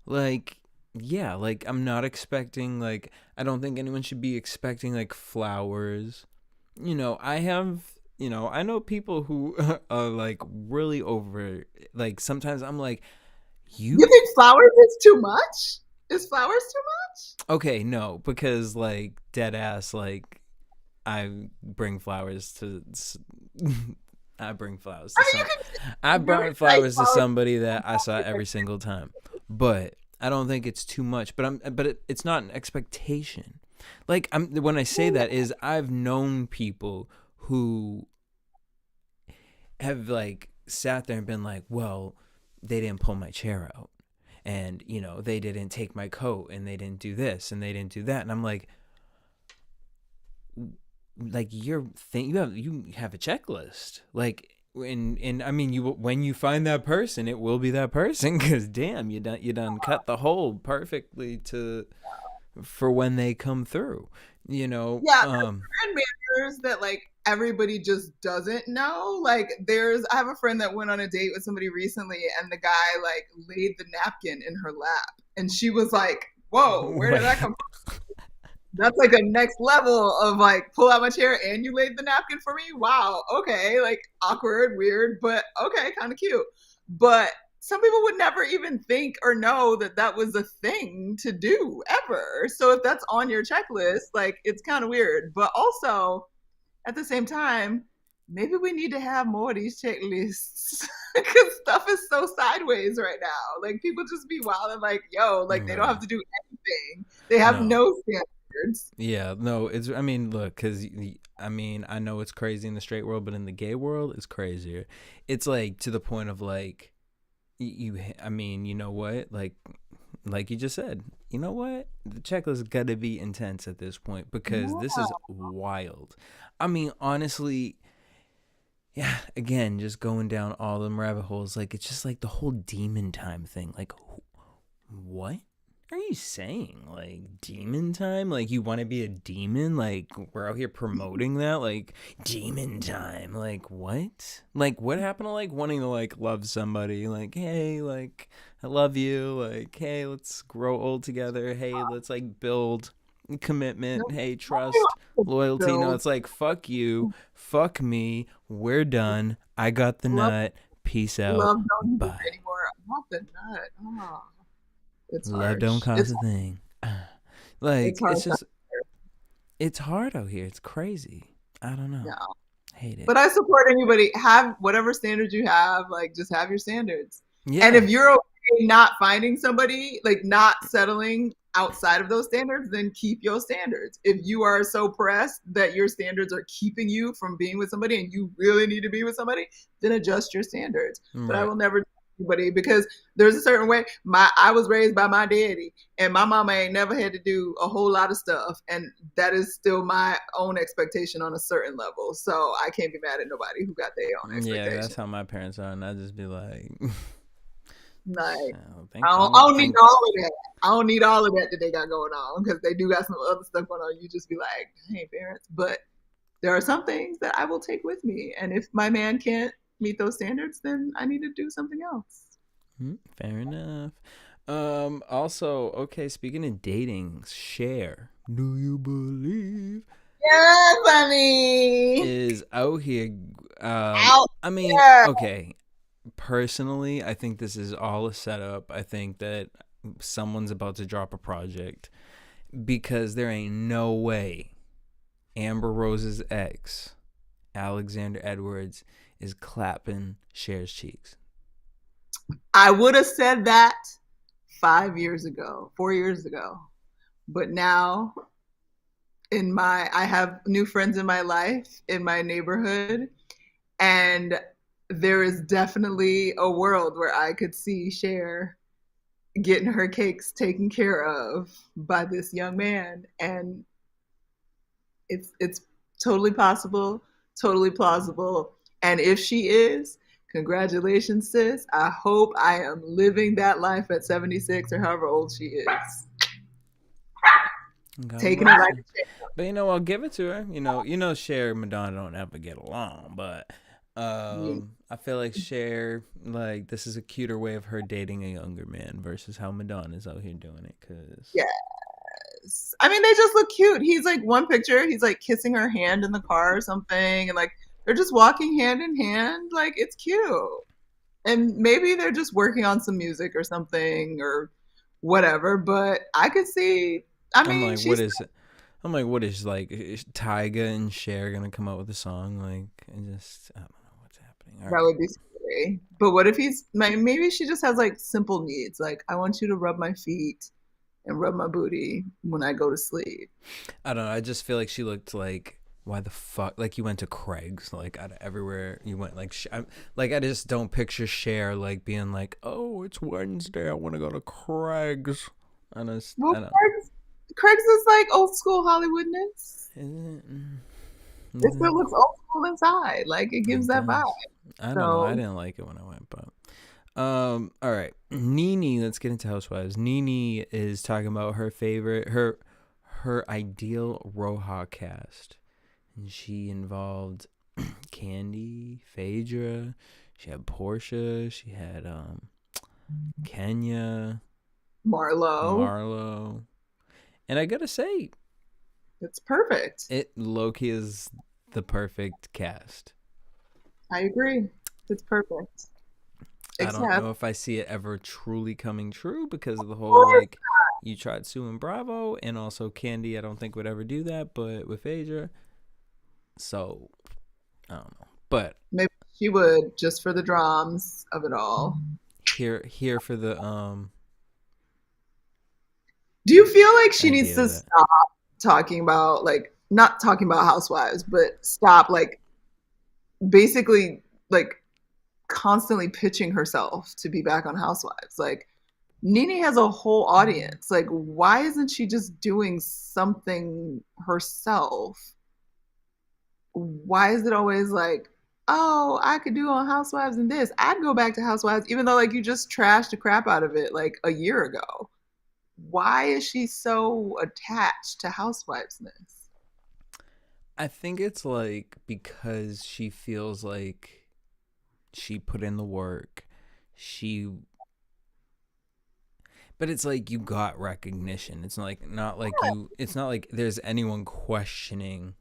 like, yeah, like I'm not expecting, like, I don't think anyone should be expecting like flowers. I have I know people who are like really over. Like sometimes I'm like, You you think flowers is too much? Is flowers too much? okay? No, because like dead ass, like I bring flowers to. I bring flowers I to mean, some. I you brought can like flowers to flowers. somebody that I saw every single time, but I don't think it's too much. It's not an expectation. Like when I say that is I've known people who have like sat there and been like, well, they didn't pull my chair out, and they didn't take my coat, and they didn't do this, and they didn't do that, and I'm like you have a checklist, like. And I mean, when you find that person, it will be that person, because damn, you done cut the hole perfectly for when they come through. Yeah, there's brand managers that like everybody just doesn't know. Like I have a friend that went on a date with somebody recently and the guy like laid the napkin in her lap and she was like, whoa, where did that come from? That's like a next level of like pull out my chair and you laid the napkin for me. Wow, okay, like awkward, weird, but okay, kind of cute. But some people would never even think or know that that was a thing to do ever. So if that's on your checklist, like it's kind of weird. But also at the same time, maybe we need to have more of these checklists because stuff is so sideways right now. Like people just be wild and like, yo, like they don't have Right. to do anything. They have No. no standards. Yeah, no, I mean, look, because I mean, I know it's crazy in the straight world, but in the gay world, it's crazier. It's like to the point of like, I mean, you know what? Like you just said, you know what? The checklist got to be intense at this point, because this is wild. I mean, honestly, yeah, again, just going down all them rabbit holes, like it's just like the whole demon time thing. Like, what are you saying? Like demon time? Like you want to be a demon? Like we're out here promoting that? Like demon time? Like what? Like what happened to like wanting to like love somebody? Like hey, like I love you. Like hey, let's grow old together. Hey, let's like build commitment. Hey, trust, loyalty. No, So it's like fuck you, fuck me. We're done. I got the love, nut. Peace out. love don't even Bye. anymore. Not the nut. Oh, it's Love don't harsh. cost It's a thing. it's Like harsh. it's hard out here. It's crazy. I don't know. Yeah. Hate it. But I support anybody. Have whatever standards you have, like just have your standards. And Yeah. if you're okay not finding somebody, like not settling outside of those standards, then keep your standards. If you are so pressed that your standards are keeping you from being with somebody and you really need to be with somebody, then adjust your standards. But I Right. will never anybody because there's a certain way. I was raised by my daddy and my mama ain't never had to do a whole lot of stuff. And that is still my own expectation on a certain level. So I can't be mad at nobody who got their own Yeah, that's expectation. how my parents are, and I just be like, Like thank I mama, don't need thank. all of that. I don't need all of that they got going on because they do got some other stuff going on. You just be like, hey, parents. But there are some things that I will take with me. And if my man can't meet those standards, then I need to do something else. Fair enough. Also, okay, speaking of dating, Cher, do you believe, Yeah, funny. is out here. Out I mean, there. okay, personally, I think this is all a setup. I think that someone's about to drop a project, because there ain't no way Amber Rose's ex, Alexander Edwards, is clapping Cher's cheeks. I would have said that 5 years ago, 4 years ago. But now I have new friends in my life, in my neighborhood, and there is definitely a world where I could see Cher getting her cakes taken care of by this young man. And it's totally possible, totally plausible. And if she is, congratulations, sis. I hope I am living that life at 76 or however old she is. God Taking it bless like her. But I'll give it to her. Cher and Madonna don't ever get along, but a I feel like Cher, like this is a cuter way of her dating a younger man versus how Madonna's out here doing it. Cause yeah. I mean, they just look cute. He's like one picture, he's like kissing her hand in the car or something, and like They're just walking hand in hand. Like, it's cute. And maybe they're just working on some music or something or whatever. But I could see, I I'm mean, like, what is it? I'm like, what is Tyga and Cher gonna come out with a song? Like, I don't know what's happening. All that right. would be scary. But what if maybe she just has like simple needs. Like, I want you to rub my feet and rub my booty when I go to sleep. I don't know. I just feel like she looked like, why the fuck? Like you went to Craig's, like out of everywhere you went. Like I just don't picture Cher like being like, oh, it's Wednesday, I want to go to Craig's. Well, I don't. Craig's is like old school Hollywoodness. Is it? It Is still it? looks old school inside. Like, it gives It that vibe. does. I don't know. I So, didn't like it when I went, but all right. Nene, let's get into Housewives. Nene is talking about her favorite, her ideal Roja cast, and she involved Candy, Phaedra. She had Portia. She had Kenya, Marlo, Marlo, and I gotta say, it's perfect. it Loki is the perfect cast. I agree. It's perfect. I don't Except, know if I see it ever truly coming true because of the of whole course, like you tried Sue and Bravo, and also Candy. I don't think would ever do that, but with Phaedra, so I don't know. But maybe she would just for the drums of it all. here for the Do you feel like she needs idea to that stop talking about, like, not talking about housewives, but stop, like, basically, like, constantly pitching herself to be back on Housewives? Like, Nene has a whole audience. Like, why isn't she just doing something herself? Why is it always like, oh, I could do on Housewives and this? I'd go back to Housewives, even though like you just trashed the crap out of it like a year ago. Why is she so attached to Housewivesness? I think it's like because she feels like she put in the work. She But it's like you got recognition. It's not like there's anyone questioning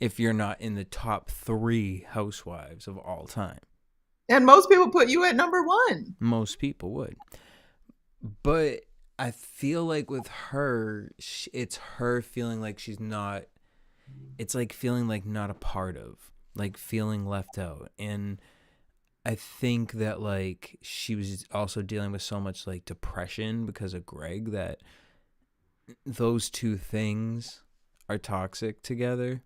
if you're not in the top 3 housewives of all time. And most people put you at number one. Most people would. But I feel like with her, it's her feeling like she's not, it's like feeling like not a part of, like feeling left out. And I think that like she was also dealing with so much like depression because of Greg that those two things are toxic together,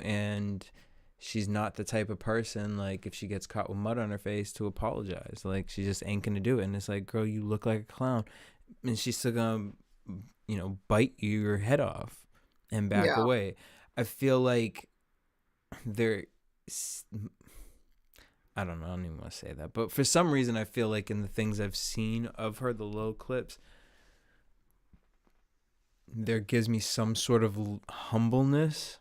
and she's not the type of person like if she gets caught with mud on her face to apologize. Like she just ain't gonna do it. And it's like, girl, you look like a clown, and she's still gonna, bite your head off and back Yeah. away. I feel like there, I don't know, I don't even want to say that, but for some reason I feel like in the things I've seen of her, the little clips, there gives me some sort of humbleness.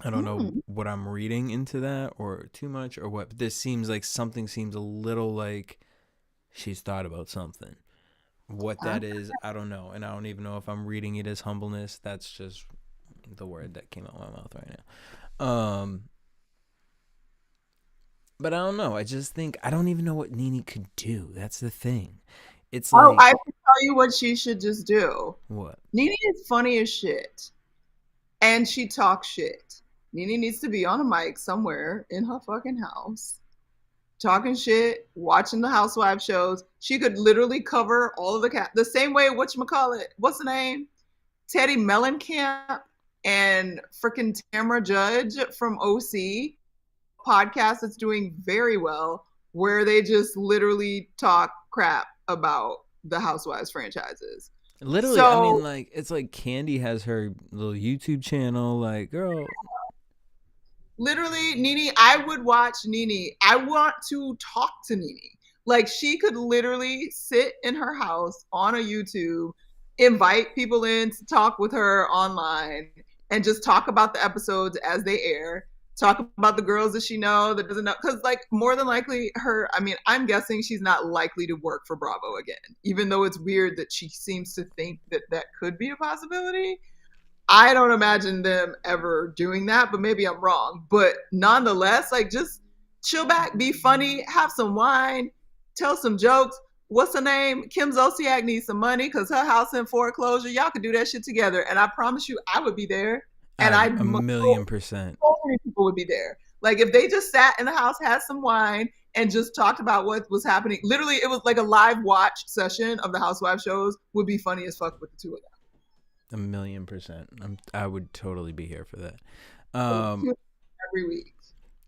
I don't know Hmm. what I'm reading into that or too much or what, but this seems like something seems a little like she's thought about something. What Uh, that is, I don't know. And I don't even know if I'm reading it as humbleness. That's just the word that came out of my mouth right now. But I don't know. I just think I don't even know what Nene could do. That's the thing. It's oh, I like can tell you what she should just do. what? Nene is funny as shit. And she talks shit. Nene needs to be on a mic somewhere in her fucking house, talking shit, watching the housewife shows. She could literally cover all of the same way whatchamacallit, what's the name? Teddy Mellencamp and freaking Tamara Judge from OC podcast that's doing very well, where they just literally talk crap about the Housewives franchises. Literally, I mean, So like it's like Candy has her little YouTube channel. Like, girl, literally, Nene, I would watch Nene. I want to talk to Nene. Like, she could literally sit in her house on a YouTube, invite people in to talk with her online, and just talk about the episodes as they air. Talk about the girls that she know that doesn't know. Because, like, more than likely, I'm guessing she's not likely to work for Bravo again, even though it's weird that she seems to think that that could be a possibility. I don't imagine them ever doing that, but maybe I'm wrong. But nonetheless, like just chill back, be funny, have some wine, tell some jokes. What's her name? Kim Zolciak needs some money because her house in foreclosure. Y'all could do that shit together, and I promise you, I would be there, and I A million percent. so many people would be there. Like if they just sat in the house, had some wine, and just talked about what was happening. Literally, it was like a live watch session of the Housewives shows. Would be funny as fuck with the two of them. A million percent. I would totally be here for that. Every week.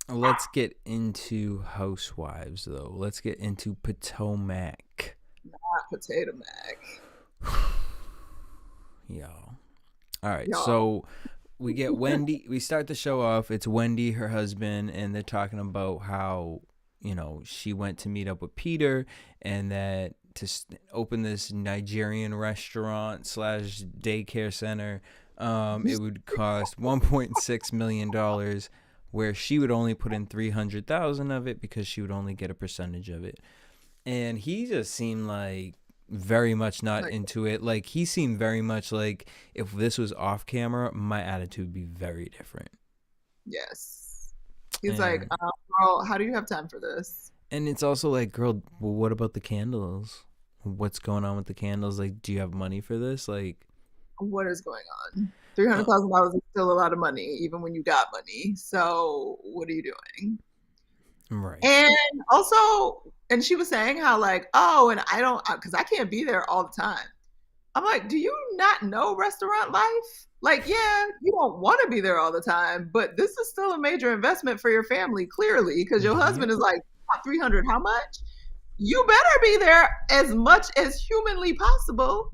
Let's get into Housewives, though. Let's get into Potomac. Not Potato Mac. Y'all. All right, Y'all. so we get Wendy. We start the show off. It's Wendy, her husband, and they're talking about how, she went to meet up with Peter and that to open this Nigerian restaurant / daycare center, it would cost $1.6 million, where she would only put in 300,000 of it because she would only get a percentage of it. And he just seemed like very much not into it. Like he seemed very much like if this was off camera, my attitude would be very different. Yes. He's like, girl, how do you have time for this? And it's also like, girl, well, what about the candles? What's going on with the candles? Like, do you have money for this? Like, what is going on? $300,000 is still a lot of money, even when you got money. So what are you doing? Right. And also, and she was saying how like, oh, and I don't, because I can't be there all the time. I'm like, do you not know restaurant life? Like, yeah, you don't want to be there all the time, but this is still a major investment for your family, clearly, because your husband is like, 300, how much? You better be there as much as humanly possible.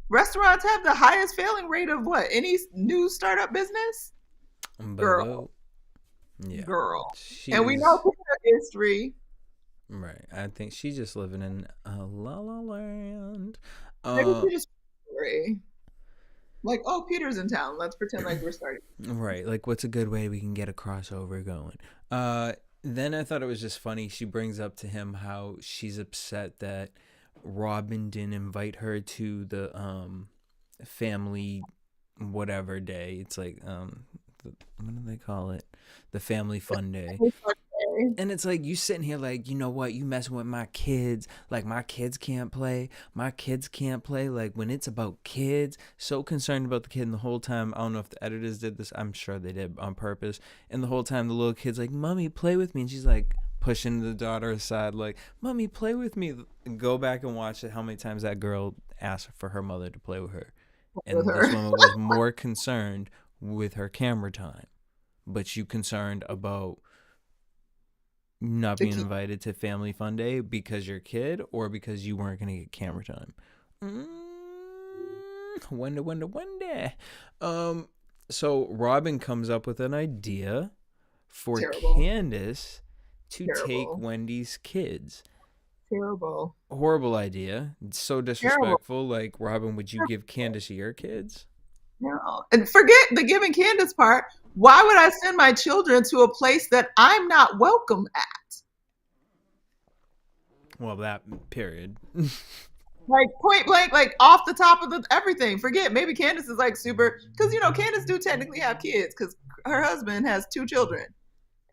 Restaurants have the highest failing rate of what? Any new startup business? Girl. Yeah. Girl. And we know history. Right. I think she's just living in La La Land. Maybe she just like, oh, Peter's in town. Let's pretend like we're starting. Right. Like, what's a good way we can get a crossover going? Then I thought it was just funny. She brings up to him how she's upset that Robin didn't invite her to the family whatever day. It's like what do they call it? The family fun day. And it's like you sitting here like, you know what, you messing with my kids. Like my kids can't play. My kids can't play. Like when it's about kids, so concerned about the kid. And the whole time, I don't know if the editors did this. I'm sure they did on purpose. And the whole time the little kid's like, Mommy, play with me. And she's like pushing the daughter aside like, Mommy, play with me. Go back and watch it. How many times that girl asked for her mother to play with her. And this woman was more concerned with her camera time. But you concerned about not being invited to family fun day because you're a kid or because you weren't going to get camera time. Wonder. So Robin comes up with an idea for Candace to take Wendy's kids. Terrible. Horrible idea. It's so disrespectful. Like, Robin, would you give Candace your kids? No. And forget the giving Candace part. Why would I send my children to a place that I'm not welcome at? Well, that period. Like point blank, like off the top of everything. Forget, maybe Candace is like super, because Candace do technically have kids because her husband has 2 children.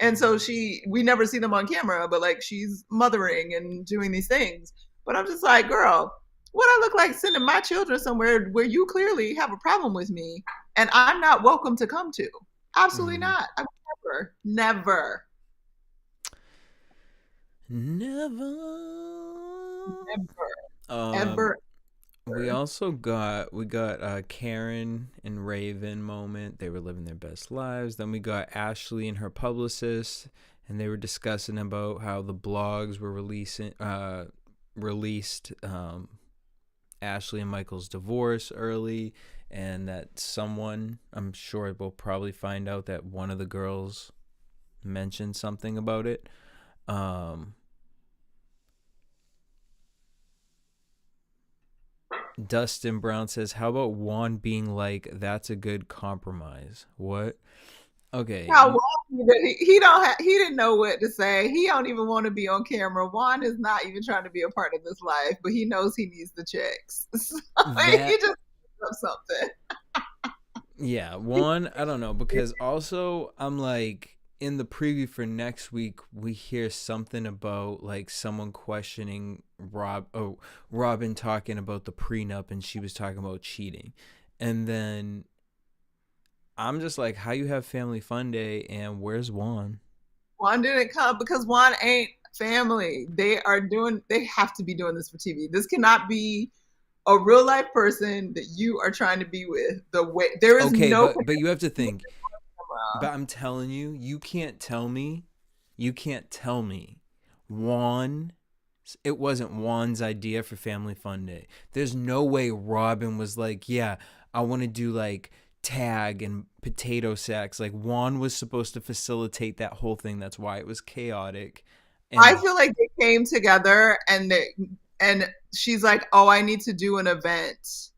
And so we never see them on camera, but like she's mothering and doing these things. But I'm just like, girl, what I look like sending my children somewhere where you clearly have a problem with me and I'm not welcome to come to? Absolutely not. I would never. Ever. We also got Karen and Raven moment. They were living their best lives. Then we got Ashley and her publicist, and they were discussing about how the blogs were released Ashley and Michael's divorce early, and that someone, I'm sure we'll probably find out that one of the girls mentioned something about it. Dustin Brown says, how about Juan being like, that's a good compromise? What? Okay. How he didn't know what to say. He don't even want to be on camera. Juan is not even trying to be a part of this life, but he knows he needs the checks. So he just does something. Yeah, one, I don't know, because also I'm like in the preview for next week we hear something about like someone questioning Robin talking about the prenup and she was talking about cheating. And then I'm just like, how you have family fun day and where's Juan? Juan didn't come because Juan ain't family. They have to be doing this for TV. This cannot be a real life person that you are trying to be with. The way there is Okay, no but you have to think. camera. But I'm telling you, you can't tell me Juan it wasn't Juan's idea for Family Fun Day. There's no way Robin was like, yeah, I want to do like tag and potato sacks. Like Juan was supposed to facilitate that whole thing. That's why it was chaotic. I And feel like they came together and she's like, "Oh, I need to do an event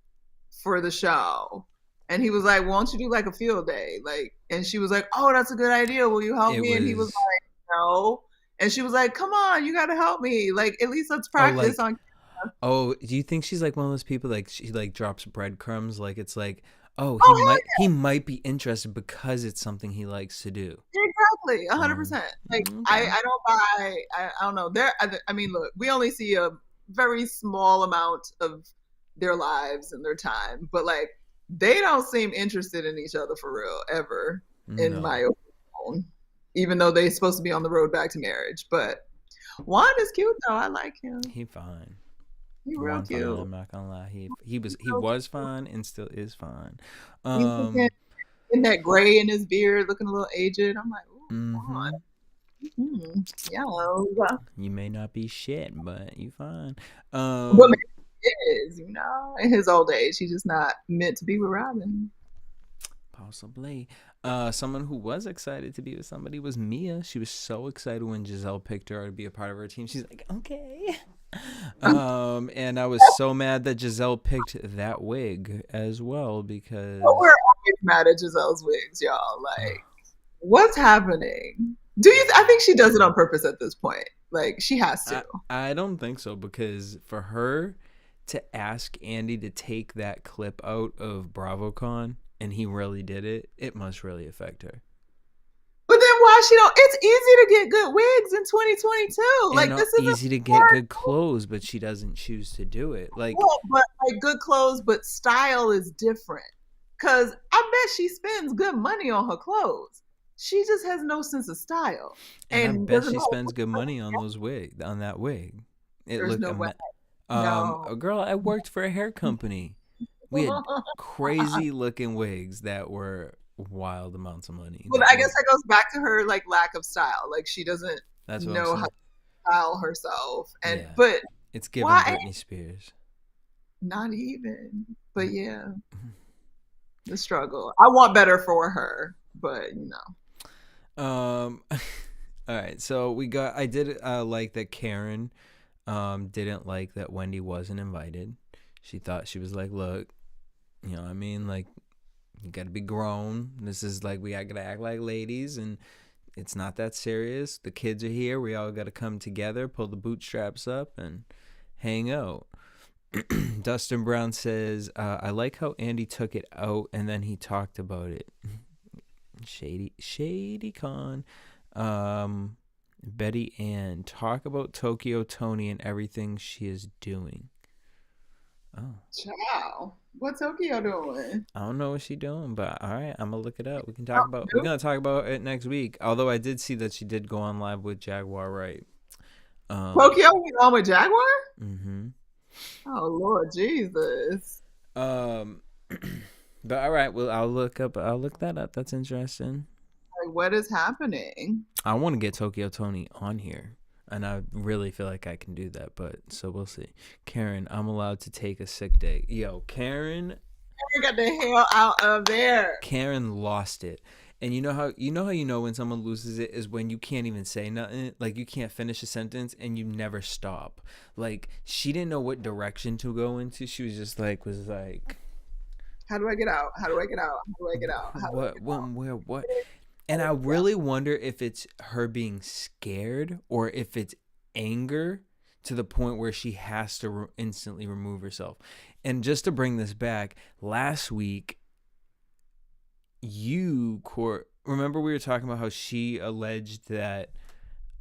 for the show." And he was like, "Won't you do like a field day?" Like, and she was like, "Oh, that's a good idea. Will you help it me?" And he was was like, "No." And she was like, "Come on, you got to help me. Like, at least let's oh practice like on." oh, do you think she's like one of those people like she like drops breadcrumbs like it's like oh Oh, he might be interested because it's something he likes to do. exactly, 100%. Like Okay. I don't buy. I don't know. I mean, look, we only see a very small amount of their lives and their time, but like they don't seem interested in each other for real ever, in my No, opinion. Even though they're supposed to be on the road back to marriage, but Juan is cute though. I like him. he fine. He real One fine. cute. I'm not gonna lie. He Real was cute. fine and still is fine. He's looking in that gray in his beard, looking a little aged. I'm like, ooh, Juan. Mm-hmm. Yeah, You may not be shit, but you fine. but Um, maybe he is, in his old age. He's just not meant to be with Robin. Possibly. Someone who was excited to be with somebody was Mia. She was so excited when Giselle picked her to be a part of her team. She's like, okay. And I was so mad that Giselle picked that wig as well But we're because always mad at Giselle's wigs, y'all. Like, what's happening? Do you? I think she does it on purpose at this point. Like, she has to. I don't think so because for her to ask Andy to take that clip out of BravoCon and he really did it, it must really affect her. But then why she don't? It's easy to get good wigs in 2022. And Like, not this isn't easy to get hard. good clothes, but she doesn't choose to do it. Like, But like good clothes, but style is different. Cause I bet she spends good money on her clothes. She just has no sense of style and I and bet doesn't she know. spends good money on on that wig. It There's looked no way. a No. girl I worked for a hair company. We had crazy looking wigs that were wild amounts of money Well, that I guess we that goes back to her like lack of style. Like she doesn't that's what I'm know how saying. to style herself. And Yeah. but It's given why? Britney Spears. Not even. But yeah, the struggle. I want better for her, but All right. So I did like that Karen didn't like that Wendy wasn't invited. She thought she was like, look, you know what I mean? Like you got to be grown. This is like we got to act like ladies and it's not that serious. The kids are here. We all got to come together, pull the bootstraps up and hang out. Dustin Brown says, I like how Andy took it out and then he talked about it. Shady con. Um, Betty Ann, talk about Tokyo Tony and everything she is doing. Oh, ciao. What's Tokyo doing? I don't know what she's doing, but all right, I'm gonna look it up. We're gonna talk about it next week. Although I did see that she did go on live with Jaguar Wright. Um, Tokyo went on with Jaguar? mm-hmm. Oh Lord Jesus. Um, but all right, well, I'll look that up. That's interesting. Like what is happening? I want to get Tokyo Tony on here, and I really feel like I can do that. But so we'll see. Karen, I'm allowed to take a sick day. Yo, I got the hell out of there. Karen lost it. And you know when someone loses it is when you can't even say nothing, like you can't finish a sentence and you never stop. Like she didn't know what direction to go into. She was like, How do I get out? How do I get out? How do I get out? How do I what, get when, where, what? And I out? Yeah. really wonder if it's her being scared or if it's anger to the point where she has to instantly remove herself. And just to bring this back, last week remember we were talking about how she alleged that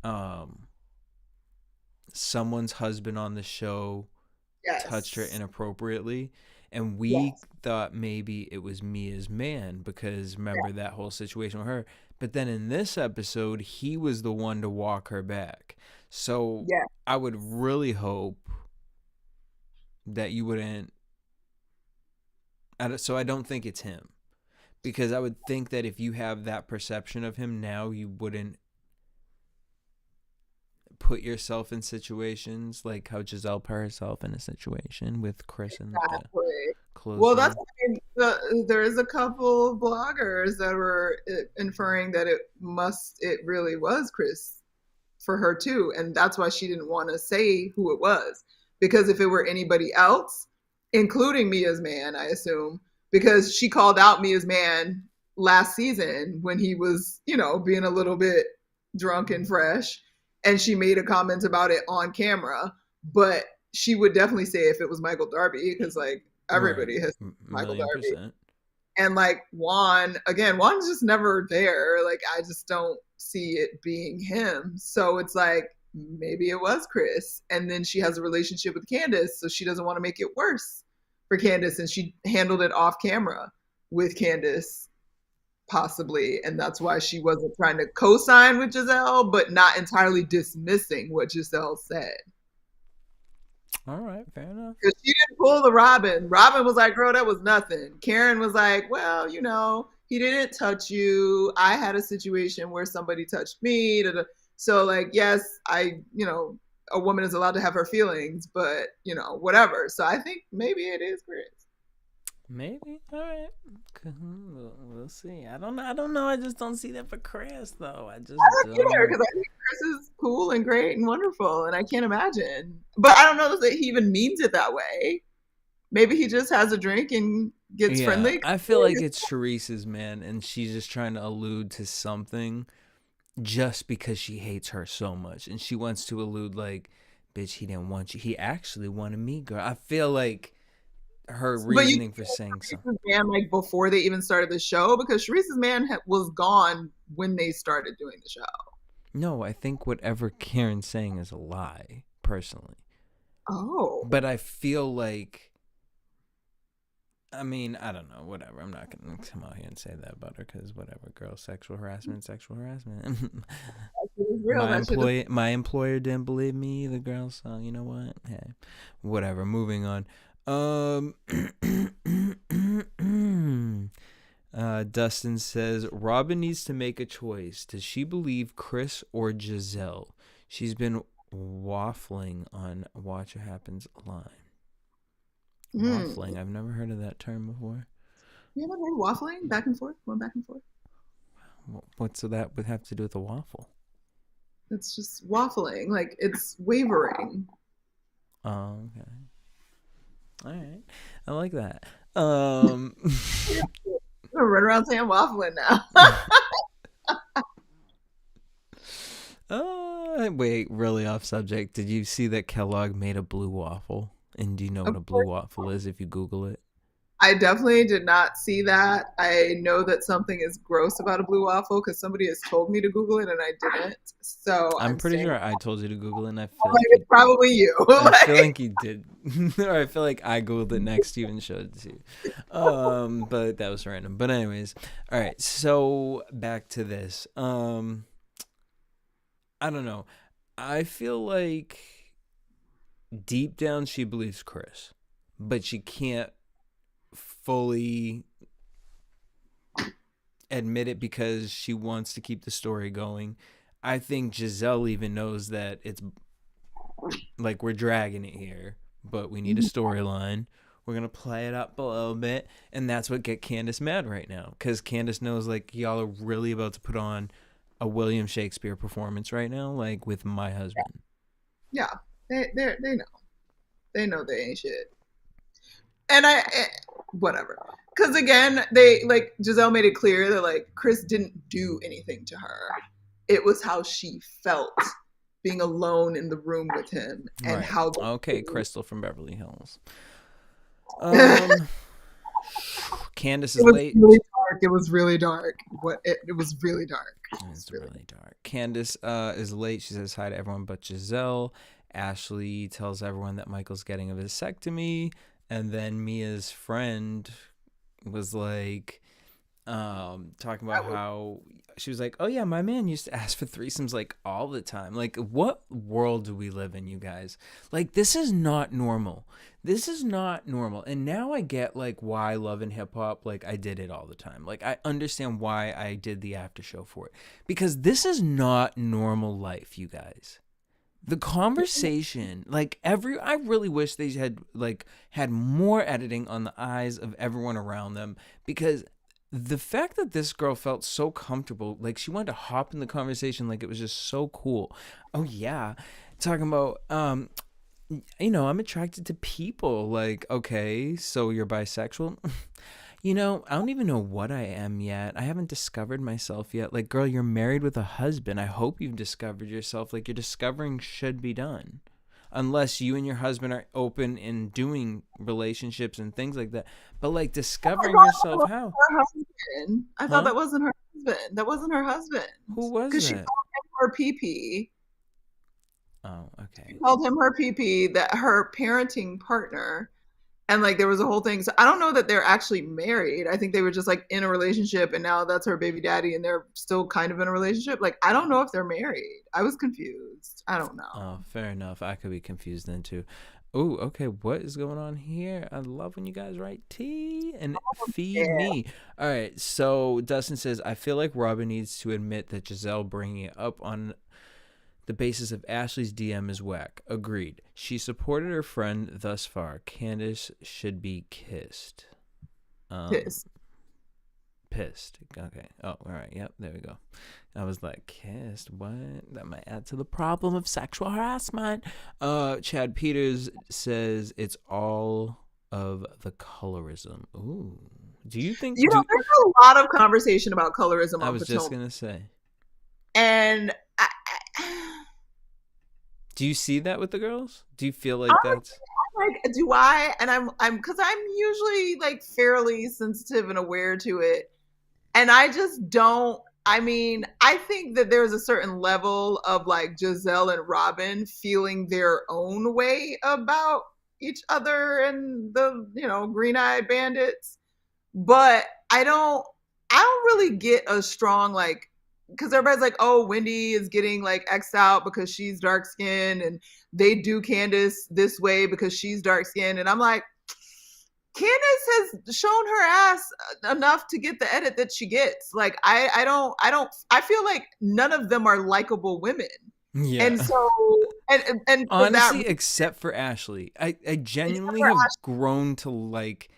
um someone's husband on the show touched her Yes. inappropriately, and we Yes. thought maybe it was Mia's man because remember that whole situation with her. But then in this episode, he was the one to walk her back. So Yeah. I would really hope that you wouldn't. So I don't think it's him because I would think that if you have that perception of him now, you wouldn't put yourself in situations like how Giselle put herself in a situation with Chris and the Exactly. Well, that's clothesline. I mean, there is a couple of bloggers that were inferring that it really was Chris for her too, and that's why she didn't want to say who it was, because if it were anybody else, including Mia's man, I assume, because she called out Mia's man last season when he was, being a little bit drunk and fresh, and she made a comment about it on camera, but she would definitely say if it was Michael Darby, because like Right. everybody has Michael Million Darby. percent. And like Juan, again, Juan's just never there. Like I just don't see it being him. So it's like maybe it was Chris. And then she has a relationship with Candace, so she doesn't want to make it worse for Candace, and she handled it off camera with Candace possibly, and that's why she wasn't trying to co-sign with Giselle, but not entirely dismissing what Giselle said. All right, fair enough. Because she didn't pull the Robin. Robin was like, girl, that was nothing. Karen was like, well, he didn't touch you. I had a situation where somebody touched me. So, like, yes, a woman is allowed to have her feelings, but, whatever. So I think maybe it is Chris. Maybe. All right. We'll see. I don't know. I don't know. I just don't see that for Chris, though. I just I don't either, don't. because I think Chris is cool and great and wonderful, and I can't imagine. But I don't know that he even means it that way. Maybe he just has a drink and gets Yeah, friendly. I feel like it's Teresa's man, and she's just trying to allude to something just because she hates her so much. And she wants to allude, like, bitch, he didn't want you. He actually wanted me, girl. I feel like her But you reasoning for saying so. Sharice's man like before they even started the show, because Sharice's man was gone when they started doing the show. No, I think whatever Karen's saying is a lie, personally. Oh, But I feel like, I mean, I don't know, whatever. I'm not going to come out here and say that about her because whatever, girl, sexual harassment. it's real. That shit. My employer didn't believe me either, girl. So you know what? Hey, whatever. Moving on. Dustin says Robin needs to make a choice. Does she believe Chris or Giselle? She's been waffling on Watch What Happens Live. Waffling. I've never heard of that term before. You ever heard waffling? Back and forth, going back and forth. What's that would have to do with a waffle? It's just waffling, like it's wavering. Oh, okay. All right, I like that. I'm gonna run around saying waffling now. Wait, really off subject. Did you see that Kellogg made a blue waffle? And do you know what a blue waffle is if you Google it? I definitely did not see that. I know that something is gross about a blue waffle because somebody has told me to Google it and I didn't. So I'm pretty sure I told you to Google it, and I feel like like it's probably you. I feel like you did, or I feel like I Googled it next to you and showed it to you. But that was random. But anyways, all right. So back to this. I don't know. I feel like deep down she believes Chris, but she can't fully admit it because she wants to keep the story going. I think Giselle even knows that it's like we're dragging it here, but we need a storyline. We're gonna play it up a little bit, and that's what get Candace mad right now, because Candace knows like y'all are really about to put on a William Shakespeare performance right now, like with my husband. Yeah, they know they ain't shit, and whatever. Because again, they like Giselle made it clear that like Chris didn't do anything to her. It was how she felt being alone in the room with him, and Right. how. Okay, Crystal from Beverly Hills. Candace It is was late. really dark. It was really dark. It was really dark. It's really dark. Candace is late. She says hi to everyone but Giselle. Ashley tells everyone that Michael's getting a vasectomy. And then Mia's friend was like, talking about how she was like, oh yeah, my man used to ask for threesomes like all the time. Like, what world do we live in, you guys? Like, this is not normal. This is not normal. And now I get like why Love and Hip Hop, like I did it all the time. Like, I understand why I did the after show for it, because this is not normal life, you guys. The conversation, like I really wish they had more editing on the eyes of everyone around them, because the fact that this girl felt so comfortable, like she wanted to hop in the conversation, like it was just so cool. Oh yeah, talking about I'm attracted to people. Like, okay, so you're bisexual. I don't even know what I am yet. I haven't discovered myself yet. Like, girl, you're married with a husband. I hope you've discovered yourself. Like, your discovering should be done. Unless you and your husband are open in doing relationships and things like that. But, like, discovering yourself, how? Her husband. I thought that wasn't her husband. That wasn't her husband. Who was Because she that? called him her PP. Oh, okay. She called him her PP, that her parenting partner. And like there was a whole thing. So I don't know that they're actually married. I think they were just like in a relationship, and now that's her baby daddy, and they're still kind of in a relationship. Like, I don't know if they're married. I was confused. I don't know. Oh, fair enough. I could be confused then too. Oh, okay. What is going on here? I love when you guys write tea and feed me. All right. So Dustin says, I feel like Robin needs to admit that Giselle bringing it up on the basis of Ashley's DM is whack. Agreed. She supported her friend thus far. Candace should be kissed. Pissed. Okay. Oh, all right. Yep. There we go. I was like, kissed? What? That might add to the problem of sexual harassment. Chad Peters says it's all of the colorism. Ooh. Do you think... there's a lot of conversation about colorism on I was Potomac. just going to say. And do you see that with the girls? Do you feel like that's... Like, do I? And I'm because I'm usually like fairly sensitive and aware to it. And I just don't, I mean, I think that there's a certain level of like Giselle and Robin feeling their own way about each other and the, green-eyed bandits. But I don't really get a strong like, because everybody's like, oh, Wendy is getting like X'd out because she's dark skinned, and they do Candace this way because she's dark skinned. And I'm like, Candace has shown her ass enough to get the edit that she gets. Like, I feel like none of them are likable women. Yeah. And so, and honestly, except for Ashley, I genuinely have grown to like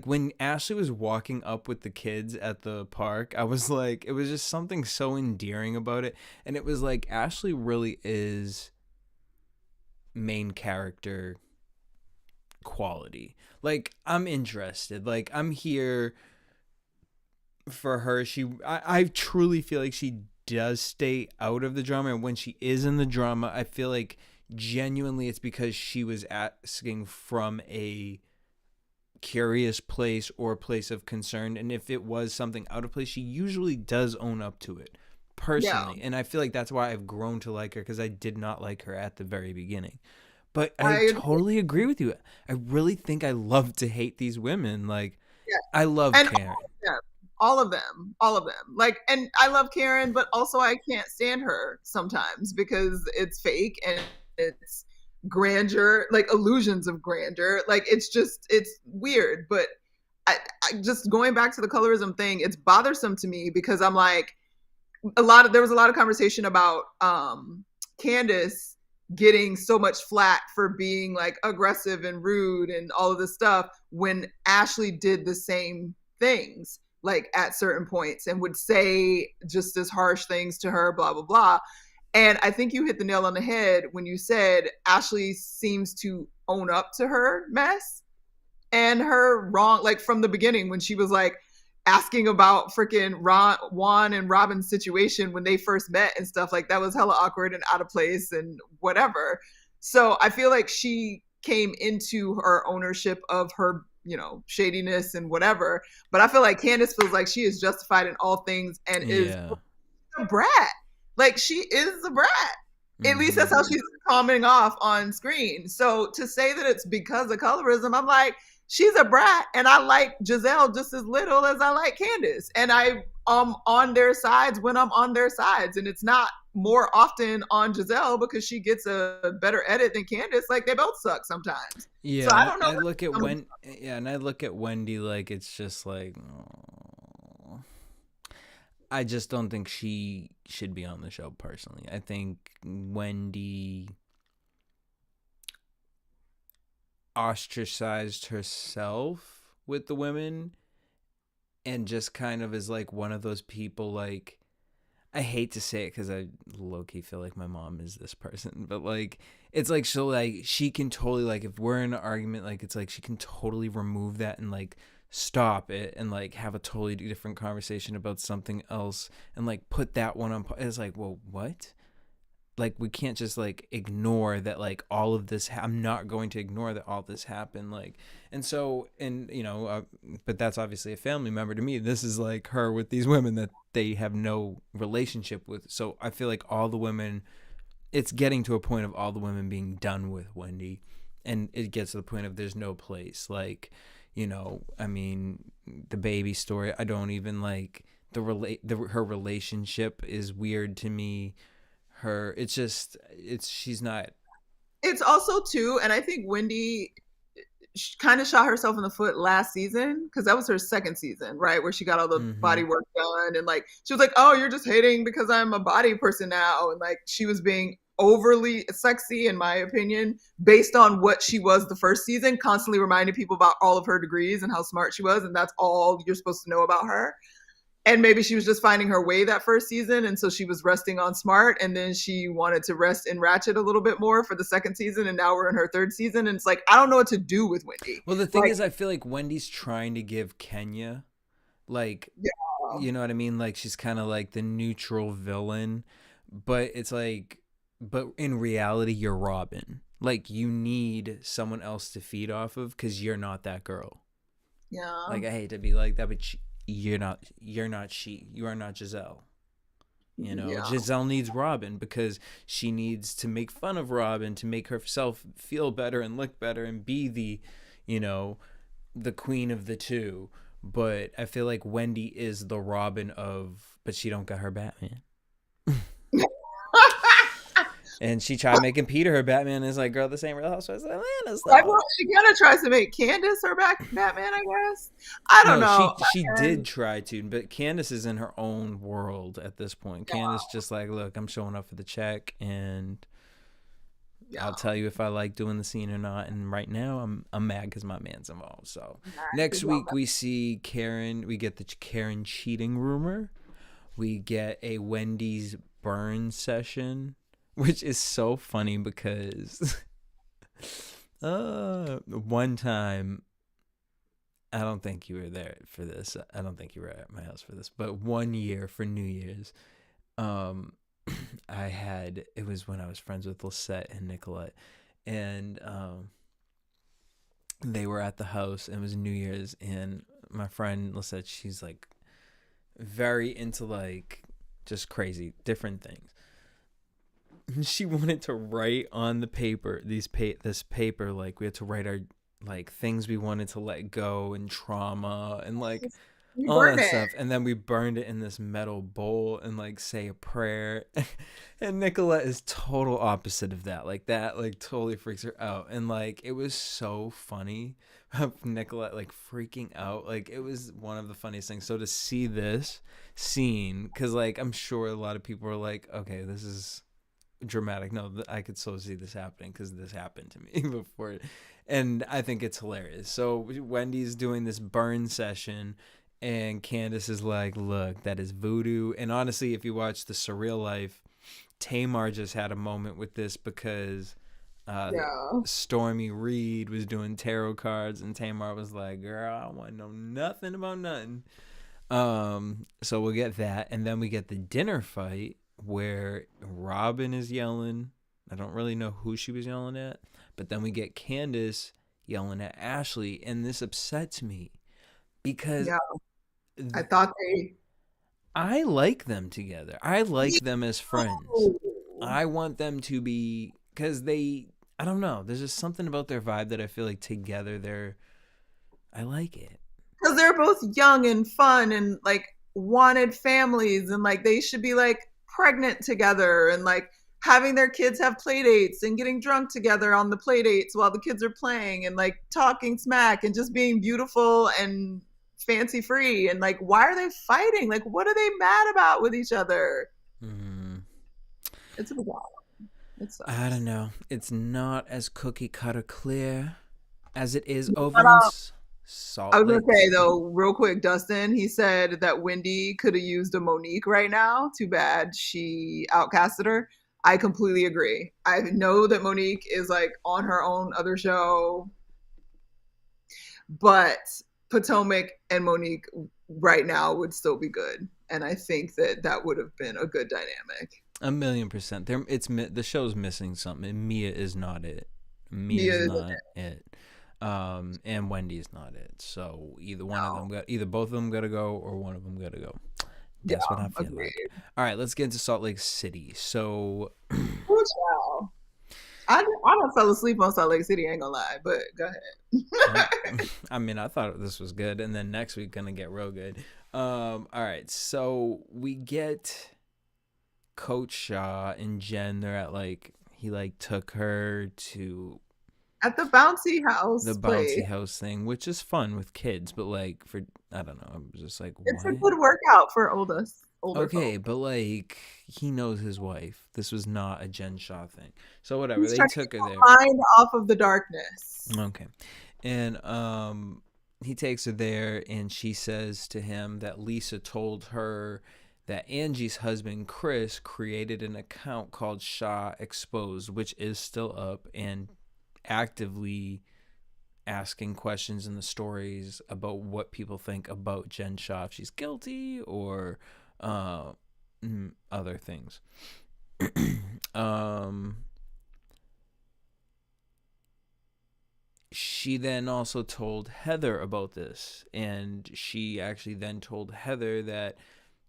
when Ashley was walking up with the kids at the park, I was like, it was just something so endearing about it. And it was like, Ashley really is main character quality. Like, I'm interested. Like, I'm here for her. I truly feel like she does stay out of the drama. And when she is in the drama, I feel like genuinely it's because she was asking from a curious place or a place of concern, and if it was something out of place, she usually does own up to it personally. Yeah. And I feel like that's why I've grown to like her, because I did not like her at the very beginning. But I totally agree with you. I really think I love to hate these women. Like, I love Karen. All of them. Like, and I love Karen, but also I can't stand her sometimes because it's fake and it's grandeur, like illusions of grandeur. Like, it's weird. But I just going back to the colorism thing, it's bothersome to me because I'm like, there was a lot of conversation about Candace getting so much flack for being like aggressive and rude and all of this stuff when Ashley did the same things, like at certain points, and would say just as harsh things to her, blah, blah, blah. And I think you hit the nail on the head when you said Ashley seems to own up to her mess and her wrong, like from the beginning when she was like asking about freaking Juan and Robin's situation when they first met and stuff, like that was hella awkward and out of place and whatever. So I feel like she came into her ownership of her, shadiness and whatever. But I feel like Candace feels like she is justified in all things and is Yeah. a brat. Like, she is a brat. At least that's Mm-hmm. how she's coming off on screen. So to say that it's because of colorism, I'm like, she's a brat, and I like Giselle just as little as I like Candace. And I on their sides when I'm on their sides. And it's not more often on Giselle because she gets a better edit than Candace. Like, they both suck sometimes. So Yeah, I and don't know. I look at and I look at Wendy like it's just like, oh, I just don't think she should be on the show personally. I think Wendy ostracized herself with the women and just kind of is like one of those people, like, I hate to say it because I low-key feel like my mom is this person, but like it's like, so like she can totally, like, if we're in an argument, like it's like she can totally remove that and like stop it and like have a totally different conversation about something else and like put that one on. It's like, well, what? Like, we can't just like ignore that, like, all of this I'm not going to ignore that all this happened, like. And so, and but that's obviously a family member to me. This is like her with these women that they have no relationship with. So I feel like all the women, it's getting to a point of all the women being done with Wendy, and it gets to the point of there's no place, like, I mean, the baby story, I don't even like her relationship is weird to me. She's not. It's also too, and I think Wendy kind of shot herself in the foot last season because that was her second season, right? Where she got all the body work done, and like she was like, "Oh, you're just hating because I'm a body person now," and like she was being overly sexy, in my opinion, based on what she was the first season, constantly reminding people about all of her degrees and how smart she was, and that's all you're supposed to know about her. And maybe she was just finding her way that first season, and so she was resting on smart, and then she wanted to rest in ratchet a little bit more for the second season, and now we're in her third season, and it's like, I don't know what to do with Wendy. Well, the thing is, I feel like Wendy's trying to give Kenya, like, you know what I mean, like she's kind of like the neutral villain, but it's like, but in reality you're Robin. Like, you need someone else to feed off of because you're not that girl. Yeah. Like, I hate to be like that, but you are not Giselle. Giselle needs Robin because she needs to make fun of Robin to make herself feel better and look better and be the queen of the two. But I feel like Wendy is the Robin but she don't got her Batman. And she tried making Peter her Batman, and it's like, girl, this ain't Real Housewives of Atlanta stuff. Well, she kind of tries to make Candace her Batman, I guess. I don't know. She did try to, but Candace is in her own world at this point. Yeah. Candace just like, look, I'm showing up for the check, and I'll tell you if I like doing the scene or not. And right now, I'm mad because my man's involved. So next week we see Karen. We get the Karen cheating rumor. We get a Wendy's burn session, which is so funny because one time, I don't think you were there for this. I don't think you were at my house for this, but one year for New Year's, it was when I was friends with Lisette and Nicolette, and they were at the house, and it was New Year's, and my friend Lisette, she's like very into like just crazy different things. She wanted to write on the paper, this paper, like we had to write our like things we wanted to let go and trauma and like all that stuff, and then we burned it in this metal bowl and like say a prayer. And Nicolette is total opposite of that, like totally freaks her out, and like it was so funny of Nicolette like freaking out. Like, it was one of the funniest things. So to see this scene, because like I'm sure a lot of people are like, okay, this is dramatic. No, I could so see this happening because this happened to me before, and I think it's hilarious. So Wendy's doing this burn session, and Candace is like, look, that is voodoo. And honestly, if you watch The Surreal Life, Tamar just had a moment with this because Stormy Reed was doing tarot cards, and Tamar was like, girl, I want to know nothing about nothing. So we'll get that, and then we get the dinner fight where Robin is yelling. I don't really know who she was yelling at, but then we get Candace yelling at Ashley, and this upsets me because Yeah, I thought they. I like them together. I Me like them as friends. too. I want them to be, because I don't know. There's just something about their vibe that I feel like together I like it. Because they're both young and fun and like wanted families and like they should be like pregnant together and like having their kids have play dates and getting drunk together on the play dates while the kids are playing and like talking smack and just being beautiful and fancy free. And like, why are they fighting? Like, what are they mad about with each other? Mm, It's a bizarre. It I don't sucks. know. It's not as cookie cutter clear as it is But over in I Salt was gonna Lake say City. though, real quick, Dustin, he said that Wendy could have used a Monique right now. Too bad she outcasted her. I completely agree. I know that Monique is like on her own other show, but Potomac and Monique right now would still be good, and I think that that would have been a good dynamic. 1,000,000%. The show's missing something, and Mia is not it. Mia Mia's is not it. And Wendy's not it. So now. either both of them got to go, or one of them got to go. Yeah, That's what I feel like. agreed. All right, let's get into Salt Lake City. So, Poor child. I don't fell asleep on Salt Lake City. I ain't gonna lie, but go uh, ahead. I mean, I thought this was good, and then next week gonna get real good. All right, so we get Coach Shaw and Jen. They're at like he like took her to At the bouncy the house place. bouncy house thing, which is fun with kids, but like for I don't know, I'm just like It's a what? good workout for older Okay, folk. but like he knows his wife. This was not a Jen Shaw thing. So whatever, He's they trying to get took her there. her mind off of the darkness. Okay. And he takes her there and she says to him that Lisa told her that Angie's husband Chris created an account called Shaw Exposed, which is still up and actively asking questions in the stories about what people think about Jen Shaw, if she's guilty or uh, other things. um, she then also told Heather about this, and she actually then told Heather that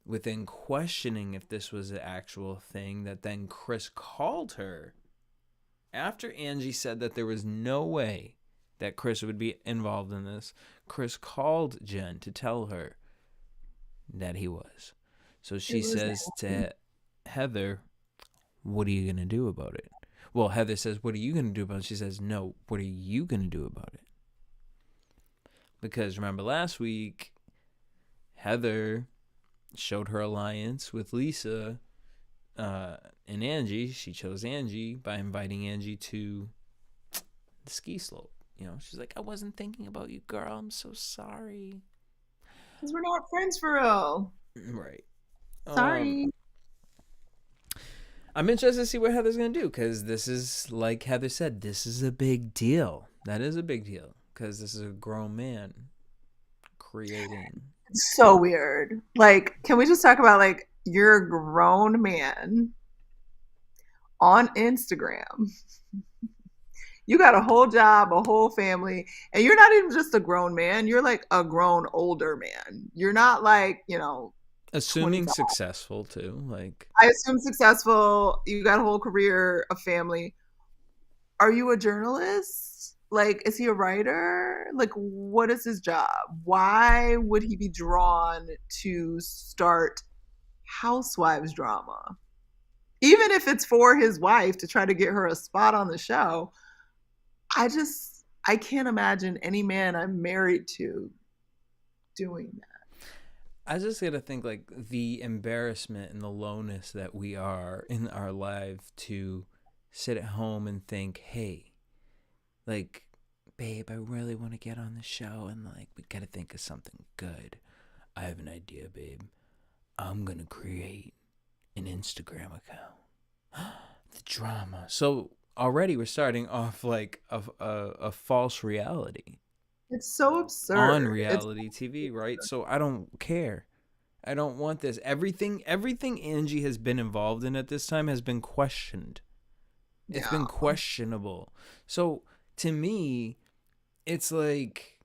within questioning if this was an actual thing, that then Chris called her after Angie said that there was no way that Chris would be involved in this. Chris called Jen to tell her that he was. So It she was says to Heather, "What are you going to do about it?" Well, Heather says, "What are you going to do about it?" She says, "No, what are you going to do about it?" Because remember last week, Heather showed her alliance with Lisa and Angie. She chose Angie by inviting Angie to the ski slope. You know, she's like, "I wasn't thinking about you, girl. I'm so sorry." because we're not friends for real. Right. Um, Sorry. I'm interested to see what Heather's gonna do, because this is, like Heather said, this is a big deal. That is a big deal because this is a grown man creating. It's so weird. Like, can we just talk about like you're a grown man on Instagram? You got a whole job, a whole family, and you're not even just a grown man. You're like a grown older man. You're not like, Assuming 25. successful too, like I assume successful. You got a whole career, a family. Are you a journalist? Like, is he a writer? Like, what is his job? Why would he be drawn to start housewives drama? Even if it's for his wife to try to get her a spot on the show, I can't imagine any man I'm married to doing that. I just gotta think like the embarrassment and the lowness that we are in our life to sit at home and think, hey, like, babe, I really want to get on the show, and like we gotta think of something good. I have an idea, babe. I'm gonna create an Instagram account. The drama. So already we're starting off like a false reality It's so on absurd. It's reality TV, right? So I don't care. I don't want this. Everything Angie has been involved in at this time has been questioned. It's yeah. been questionable. So to me, it's like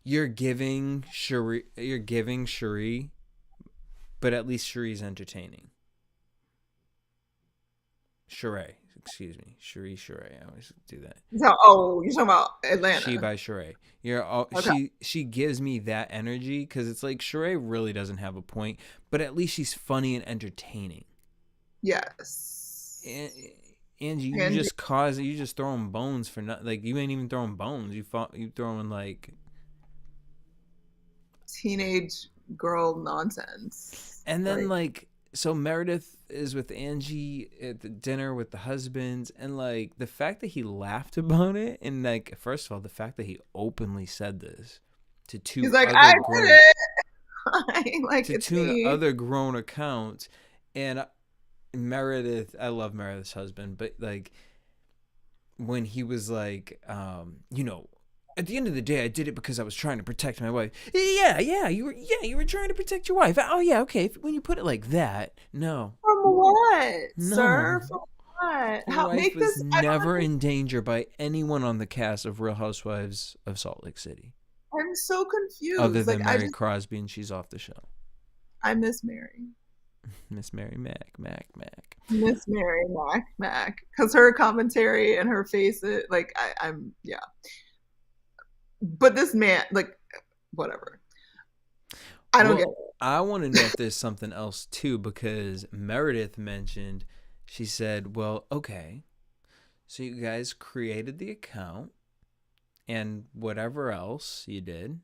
you're giving Cherie, but at least Cherie's entertaining. Sheree, excuse me, Sheree. I always do that. So, oh, you're talking about She Atlanta. by Sheree. You're all, Okay. she gives me that energy because it's like Sheree really doesn't have a point, but at least she's funny and entertaining. And, Yes. Angie, Angie, you just throwing bones for not like you ain't even throwing bones. You throwing like, teenage girl nonsense. and then Like, like so Meredith is with Angie at the dinner with the husbands, and like the fact that he laughed about it, and like first of all the fact that he openly said this to he's two like, other I grown did it. Like, to it's two me. other grown accounts, and Meredith, I love Meredith's husband, but like when he was like, at the end of the day, I did it because I was trying to protect my wife. You were trying to protect your wife. Oh yeah, okay. When you put it like that, no, From what, no. sir? From what? Her How wife make was this? I don't never understand. in danger by anyone on the cast of Real Housewives of Salt Lake City, I'm so other confused. Like, than Mary Crosby, and she's off the show. I miss Mary. Miss Mary Mac. Miss Mary Mac, because her commentary and her face, like, I'm, yeah. But this man, like, whatever. I don't get Well, it. I want to know if there's something else too, because Meredith mentioned, she said, well, okay, so you guys created the account and whatever else you did.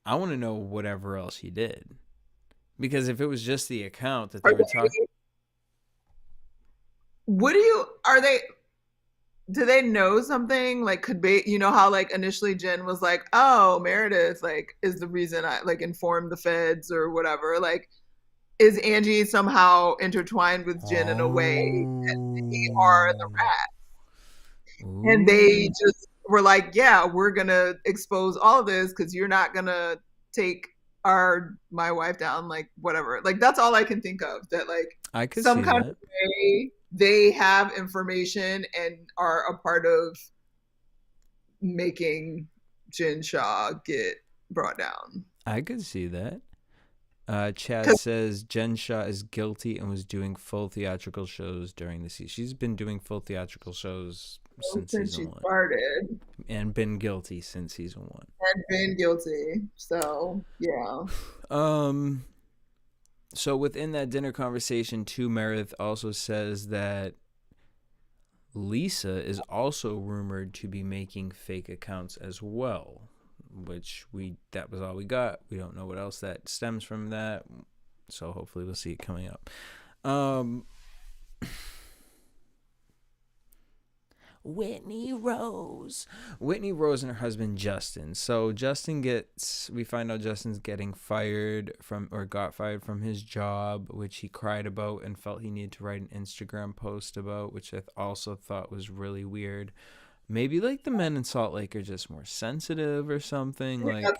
I want to know whatever else you did. Because if it was just the account that Are they were talking, they? What do you? Are they? Do they know something? Like, could be, you know how like initially Jen was like, "Oh, Meredith like is the reason I like informed the feds or whatever." Like, is Angie somehow intertwined with Jen in a way that they are the oh, rat? And they ooh, just were like, "Yeah, we're gonna expose all of this because you're not gonna take our my wife down." Like, whatever. Like, that's all I can think of. That like I could some see kind of that. way they have information and are a part of making Jin Shaw get brought down. I could see that. Chad Because says Jen Shaw is guilty and was doing full theatrical shows during the season. She's been doing full theatrical shows since since season she one started and been guilty since season one. and been guilty. So, yeah. Um, so within that dinner conversation, too, Meredith also says that Lisa is also rumored to be making fake accounts as well, which that was all we got. We don't know what else that stems from that. So hopefully we'll see it coming up. Um, Whitney Rose. Whitney Rose and her husband Justin. So we find out Justin's getting fired from, or got fired from his job, which he cried about and felt he needed to write an Instagram post about, which I also thought was really weird. Maybe like the men in Salt Lake are just more sensitive or something. Like,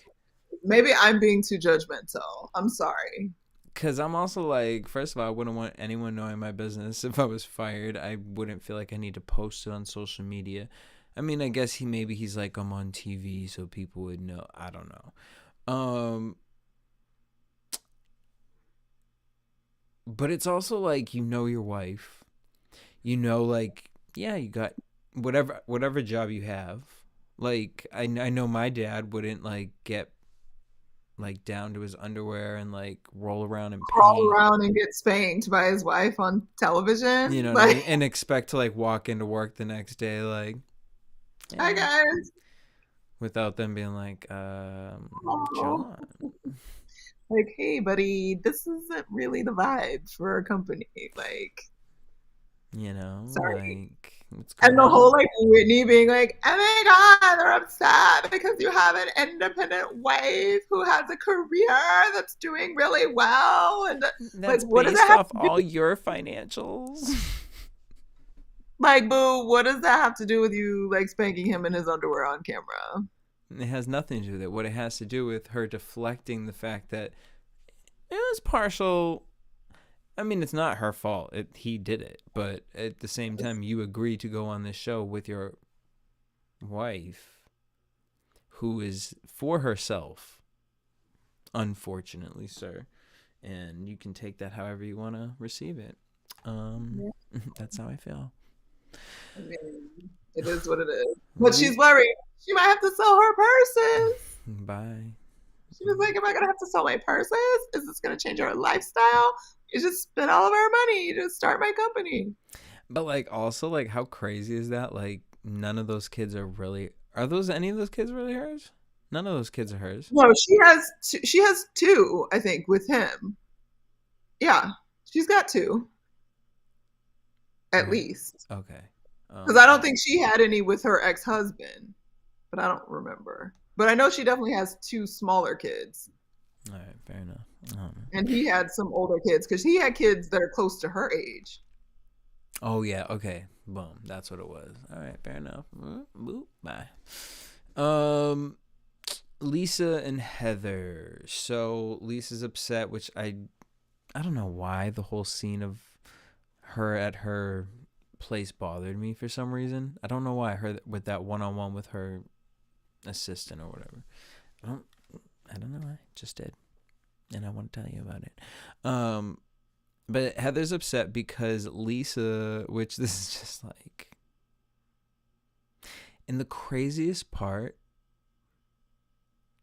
Maybe I'm being too judgmental. I'm sorry. because I'm also like, first of all, I wouldn't want anyone knowing my business. If I was fired, I wouldn't feel like I need to post it on social media. I mean, I guess he's like, I'm on TV, so people would know. I don't know. But it's also like, your wife, like, yeah, you got whatever job you have. Like, I know my dad wouldn't like get like down to his underwear and like roll around in Crawl paint, around and get spanked by his wife on you television. know what I Like, mean, and expect to like walk into work the next day like, hi eh, guys. without them being like, Oh. John, Like, hey buddy, this isn't really the vibe for our company. Like, sorry. like, what's And going the whole on? like Whitney being like, "Oh my god, they're upset because you have an independent wife who has a career that's doing really well." And like, That's what does based that have off to do? all your financials. Like, boo, what does that have to do with you like spanking him in his underwear on camera? It has nothing to do with it. What it has to do with her deflecting the fact that it was partial. I mean, it's not her fault. He did it, but at the same time, you agreed to go on this show with your wife. who is for herself, unfortunately, sir. And you can take that however you want to receive it. Yeah. That's how I feel. I mean, it is what it is. But she's worried. She might have to sell her purses. Bye. She was like, am I going to have to sell my purses? Is this going to change our lifestyle? You just spend all of our money. You just start my company. But like, also, like, how crazy is that? Like, none of those kids are really. Are those any of those kids really hers? None of those kids are hers. No, she has two, I think, with him. Yeah, she's got two, at least. Okay. Because I don't think she had any with her ex-husband, but I don't remember. But I know she definitely has two smaller kids. All right, fair enough. And he had some older kids because he had kids that are close to her age. Oh yeah, okay. Boom. That's what it was. All right, fair enough. Boop, bye. Lisa and Heather. So Lisa's upset, which I don't know why the whole scene of her at her place bothered me for some reason. I don't know why her with that one-on-one with her assistant or whatever. I don't know. I just did, and I want to tell you about it. But Heather's upset because Lisa, which this is just like, and the craziest part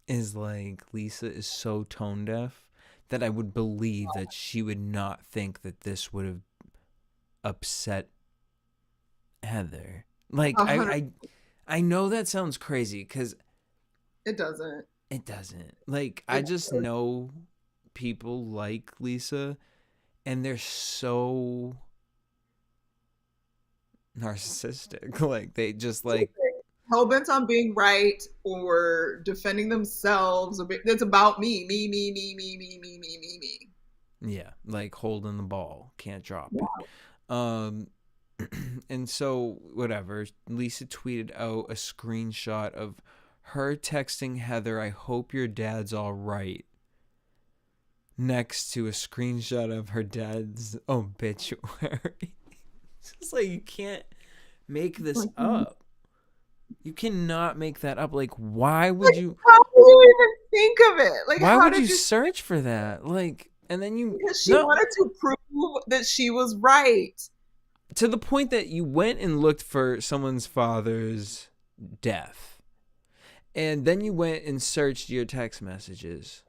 is like Lisa is so tone deaf that I would believe that she would not think that this would have upset Heather. Like I know that sounds crazy because it doesn't. It doesn't. Like I just know people like Lisa, and they're so narcissistic. Like they just like hell-bent on being right or defending themselves. It's about me. Yeah, like holding the ball, can't drop it. And so whatever, Lisa tweeted out a screenshot of her texting Heather, "I hope your dad's all right," next to a screenshot of her dad's obituary. It's just like, you can't make this up. You cannot make that up. Like, why would you? How did you even think of it? Like, why would you search for that? Like, and then you because she wanted to prove that she was right. To the point that you went and looked for someone's father's death, and then you went and searched your text messages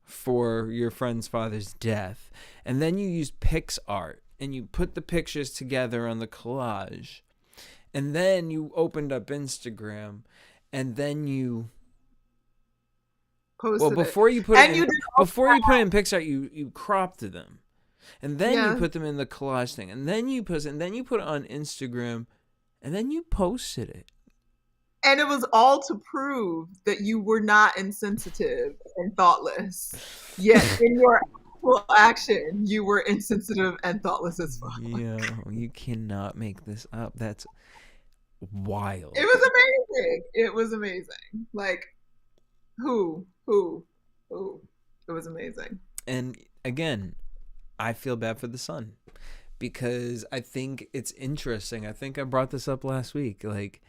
for your friend's father's death, and then you used PixArt and you put the pictures together on the collage. And then you opened up Instagram, and then you posted before you put it in, before you put it in PixArt, you cropped them, and then you put them in the collage thing, and then you post it, and then you put it on Instagram, and then you posted it. And it was all to prove that you were not insensitive and thoughtless. Yet in your actual action, you were insensitive and thoughtless as fuck. Yeah, you cannot make this up. That's wild. It was amazing. It was amazing. Like, who? It was amazing. And again, I feel bad for the son because I think it's interesting. I think I brought this up last week. Like,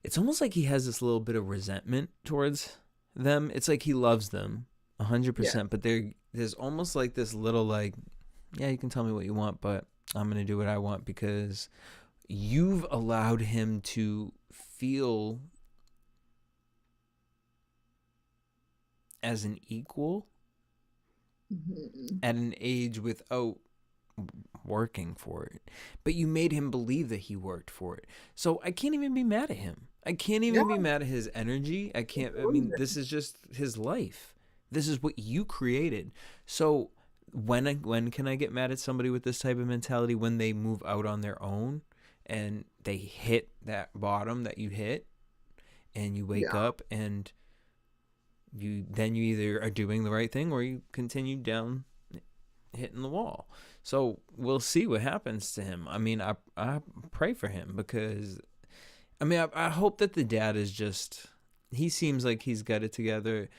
it's almost like he has this little bit of resentment towards them. It's like he loves them 100%, but there's almost like this little like, yeah, you can tell me what you want, but I'm going to do what I want because you've allowed him to feel as an equal at an age without working for it. But you made him believe that he worked for it. So I can't even be mad at him. I can't even be mad at his energy. I mean, this is just his life. This is what you created. So when can I get mad at somebody with this type of mentality? When they move out on their own and they hit that bottom that you hit, and you wake up and you either are doing the right thing or you continue down hitting the wall. So we'll see what happens to him. I mean, I pray for him because, I mean, I hope that the dad is just, he seems like he's got it together.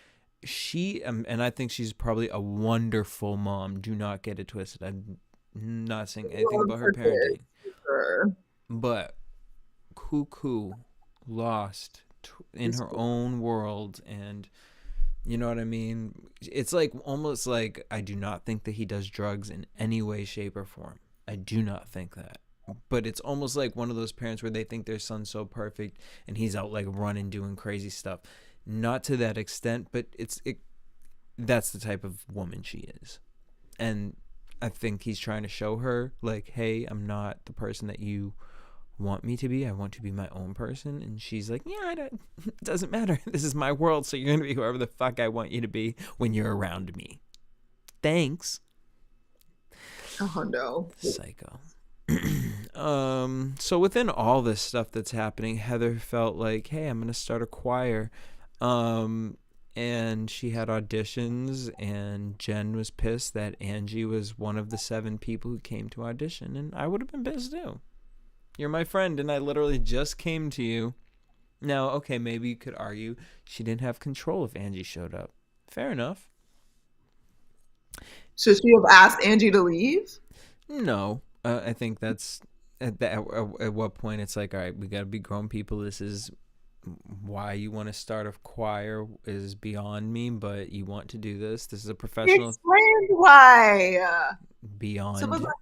She, and I think she's probably a wonderful mom. Do not get it twisted. I'm not saying anything about her parenting. But cuckoo lost in her own world, and you know what I mean? It's like almost like I do not think that he does drugs in any way, shape, or form. I do not think that. But it's almost like one of those parents where they think their son's so perfect and he's out like running, doing crazy stuff. Not to that extent, but that's the type of woman she is. And I think he's trying to show her, like, hey, I'm not the person that you want me to be. I want to be my own person. And she's like, yeah, it doesn't matter. This is my world, so you're going to be whoever the fuck I want you to be when you're around me. Thanks. Oh, no. Psycho. So within all this stuff that's happening, Heather felt like, hey, I'm going to start a choir. And she had auditions, and Jen was pissed that Angie was one of the 7 people who came to audition, and I would have been pissed too. You're my friend, and I literally just came to you. Now, okay, maybe you could argue she didn't have control if Angie showed up. Fair enough. Should she have asked Angie to leave? No, I think that's at what point it's like, all right, we got to be grown people. This is why you want to start a choir is beyond me, but you want to do this. This is a professional. Explain why. Beyond. Some of the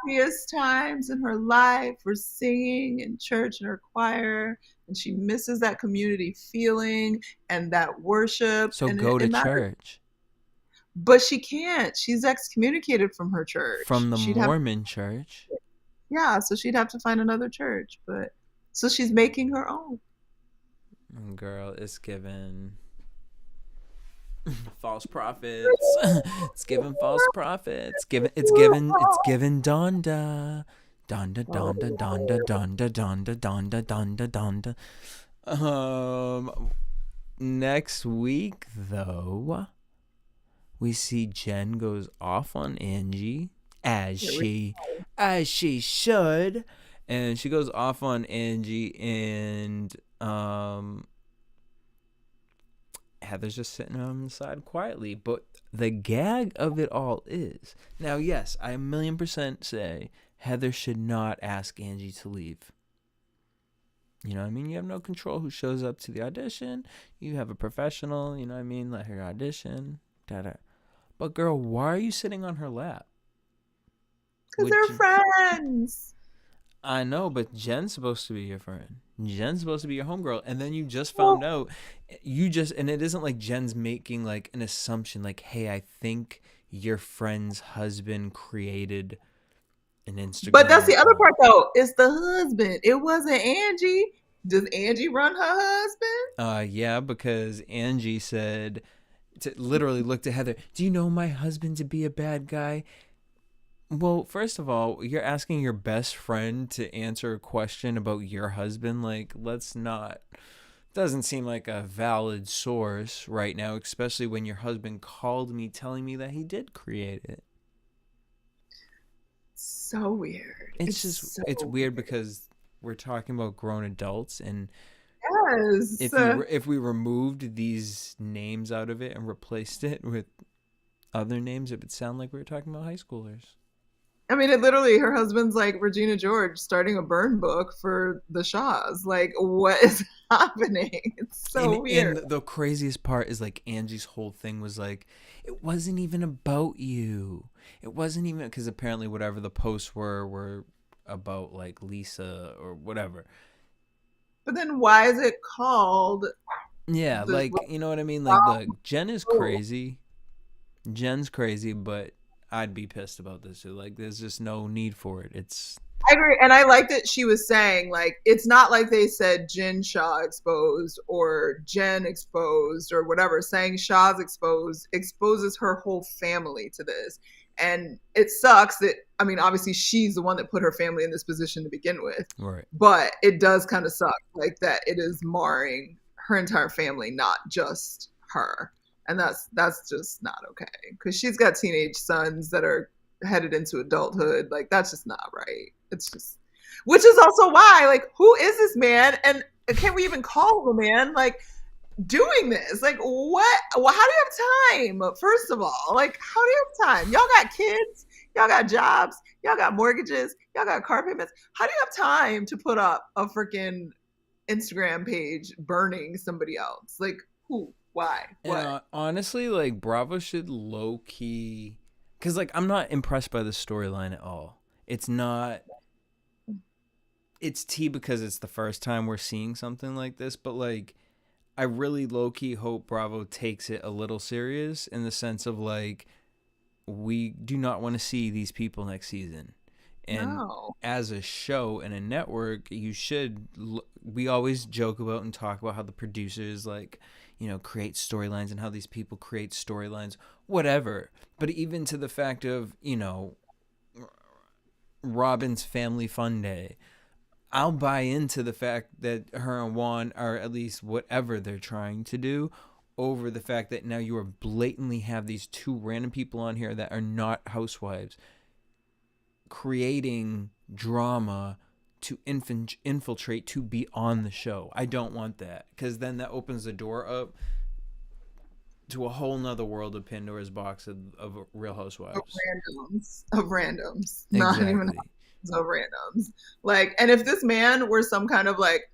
happiest times in her life were singing in church in her choir, and she misses that community feeling and that worship. So and go to church. But she can't. She's excommunicated from her church. From the Mormon church. Yeah, so she'd have to find another church. But so she's making her own. Girl, it's given false prophets. It's given false prophets. It's given Donda. Donda, Donda, Donda, Donda, Donda, Donda, Donda. Next week though, we see Jen goes off on Angie as she should, and she goes off on Angie, and Heather's just sitting on the side quietly. But the gag of it all is, now yes, I 1,000,000% say Heather should not ask Angie to leave. You know what I mean? You have no control who shows up to the audition. You have a professional, you know what I mean? Let her audition. Da-da. But girl, why are you sitting on her lap? Because they're friends. I know, but Jen's supposed to be your friend. Jen's supposed to be your homegirl. And then you just found out, and it isn't like Jen's making like an assumption like, hey, I think your friend's husband created an Instagram. But that's the other part though, it's the husband. It wasn't Angie. Does Angie run her husband? Yeah, because Angie said, literally looked at Heather, do you know my husband to be a bad guy? Well, first of all, you're asking your best friend to answer a question about your husband. Like, let's not. Doesn't seem like a valid source right now, especially when your husband called me telling me that he did create it. So weird. It's weird because we're talking about grown adults, and yes, if we removed these names out of it and replaced it with other names, it would sound like we were talking about high schoolers. I mean, it literally, her husband's like Regina George starting a burn book for the Shaws. Like, what is happening? It's so weird. And the craziest part is like Angie's whole thing was like, it wasn't even about you. It wasn't even, because apparently whatever the posts were about like Lisa or whatever. But then why is it called? Yeah, like, you know what I mean? Like, look, Jen is crazy. Jen's crazy, but I'd be pissed about this too. Like, there's just no need for it. I agree, and I like that she was saying, like, it's not like they said Jen Shaw exposed or Jen exposed or whatever. Saying Shaw's exposed exposes her whole family to this. And it sucks that, I mean, obviously she's the one that put her family in this position to begin with. Right. But it does kind of suck, like, that it is marring her entire family, not just her. And that's just not okay, because she's got teenage sons that are headed into adulthood. Like, that's just not right. It's just, which is also why, like, who is this man? And can we even call him a man? Like, doing this, like, what? Well, how do you have time? First of all, like, how do you have time? Y'all got kids, y'all got jobs, y'all got mortgages, y'all got car payments. How do you have time to put up a freaking Instagram page burning somebody else. Like, who? Why? And What? honestly, like Bravo should low key, because like I'm not impressed by the storyline at all. It's not. It's tea because it's the first time we're seeing something like this, but like I really low key hope Bravo takes it a little serious in the sense of like we do not want to see these people next season. And No. as a show and a network, you should. We always joke about and talk about how the producers like, create storylines and how these people create storylines, whatever. But even to the fact of Robin's family fun day, I'll buy into the fact that her and Juan are at least whatever they're trying to do over the fact that now you are blatantly have these two random people on here that are not housewives creating drama to infiltrate to be on the show. I don't want that because then that opens the door up to a whole nother world of Pandora's box of Real Housewives. Of randoms. Not even Exactly. of randoms. Like, and if this man were some kind of like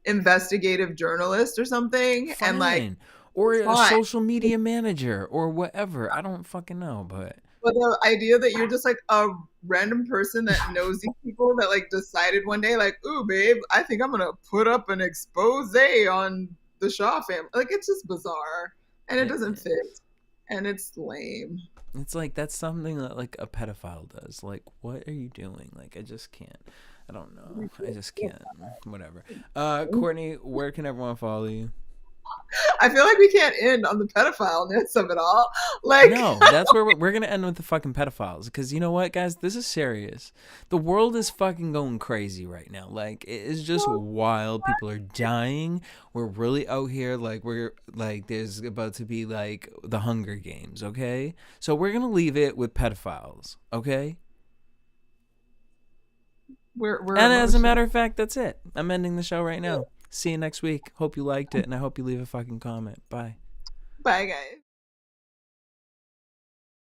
investigative journalist or something, Fine. and like, or a fine. social media manager or whatever. I don't fucking know, but the idea that you're just like a random person that knows these people that like decided one day, like, ooh, babe, I think I'm gonna put up an expose on the Shaw family. Like, it's just bizarre, and it doesn't fit, and it's lame. It's like that's something that like a pedophile does. Like, what are you doing? Like, I just can't. I don't know. I just can't. Whatever. Courtney, where can everyone follow you? I feel like we can't end on the pedophileness of it all. Like, no, that's where we're gonna end with the fucking pedophiles. Because you know what, guys, this is serious. The world is fucking going crazy right now. Like it is just wild. People are dying. We're really out here. Like we're like there's about to be like the Hunger Games. Okay, so we're gonna leave it with pedophiles. Okay. we're And as a matter of fact, that's it. I'm ending the show right now. See you next week. Hope you liked it, and I hope you leave a fucking comment. Bye. Bye, guys.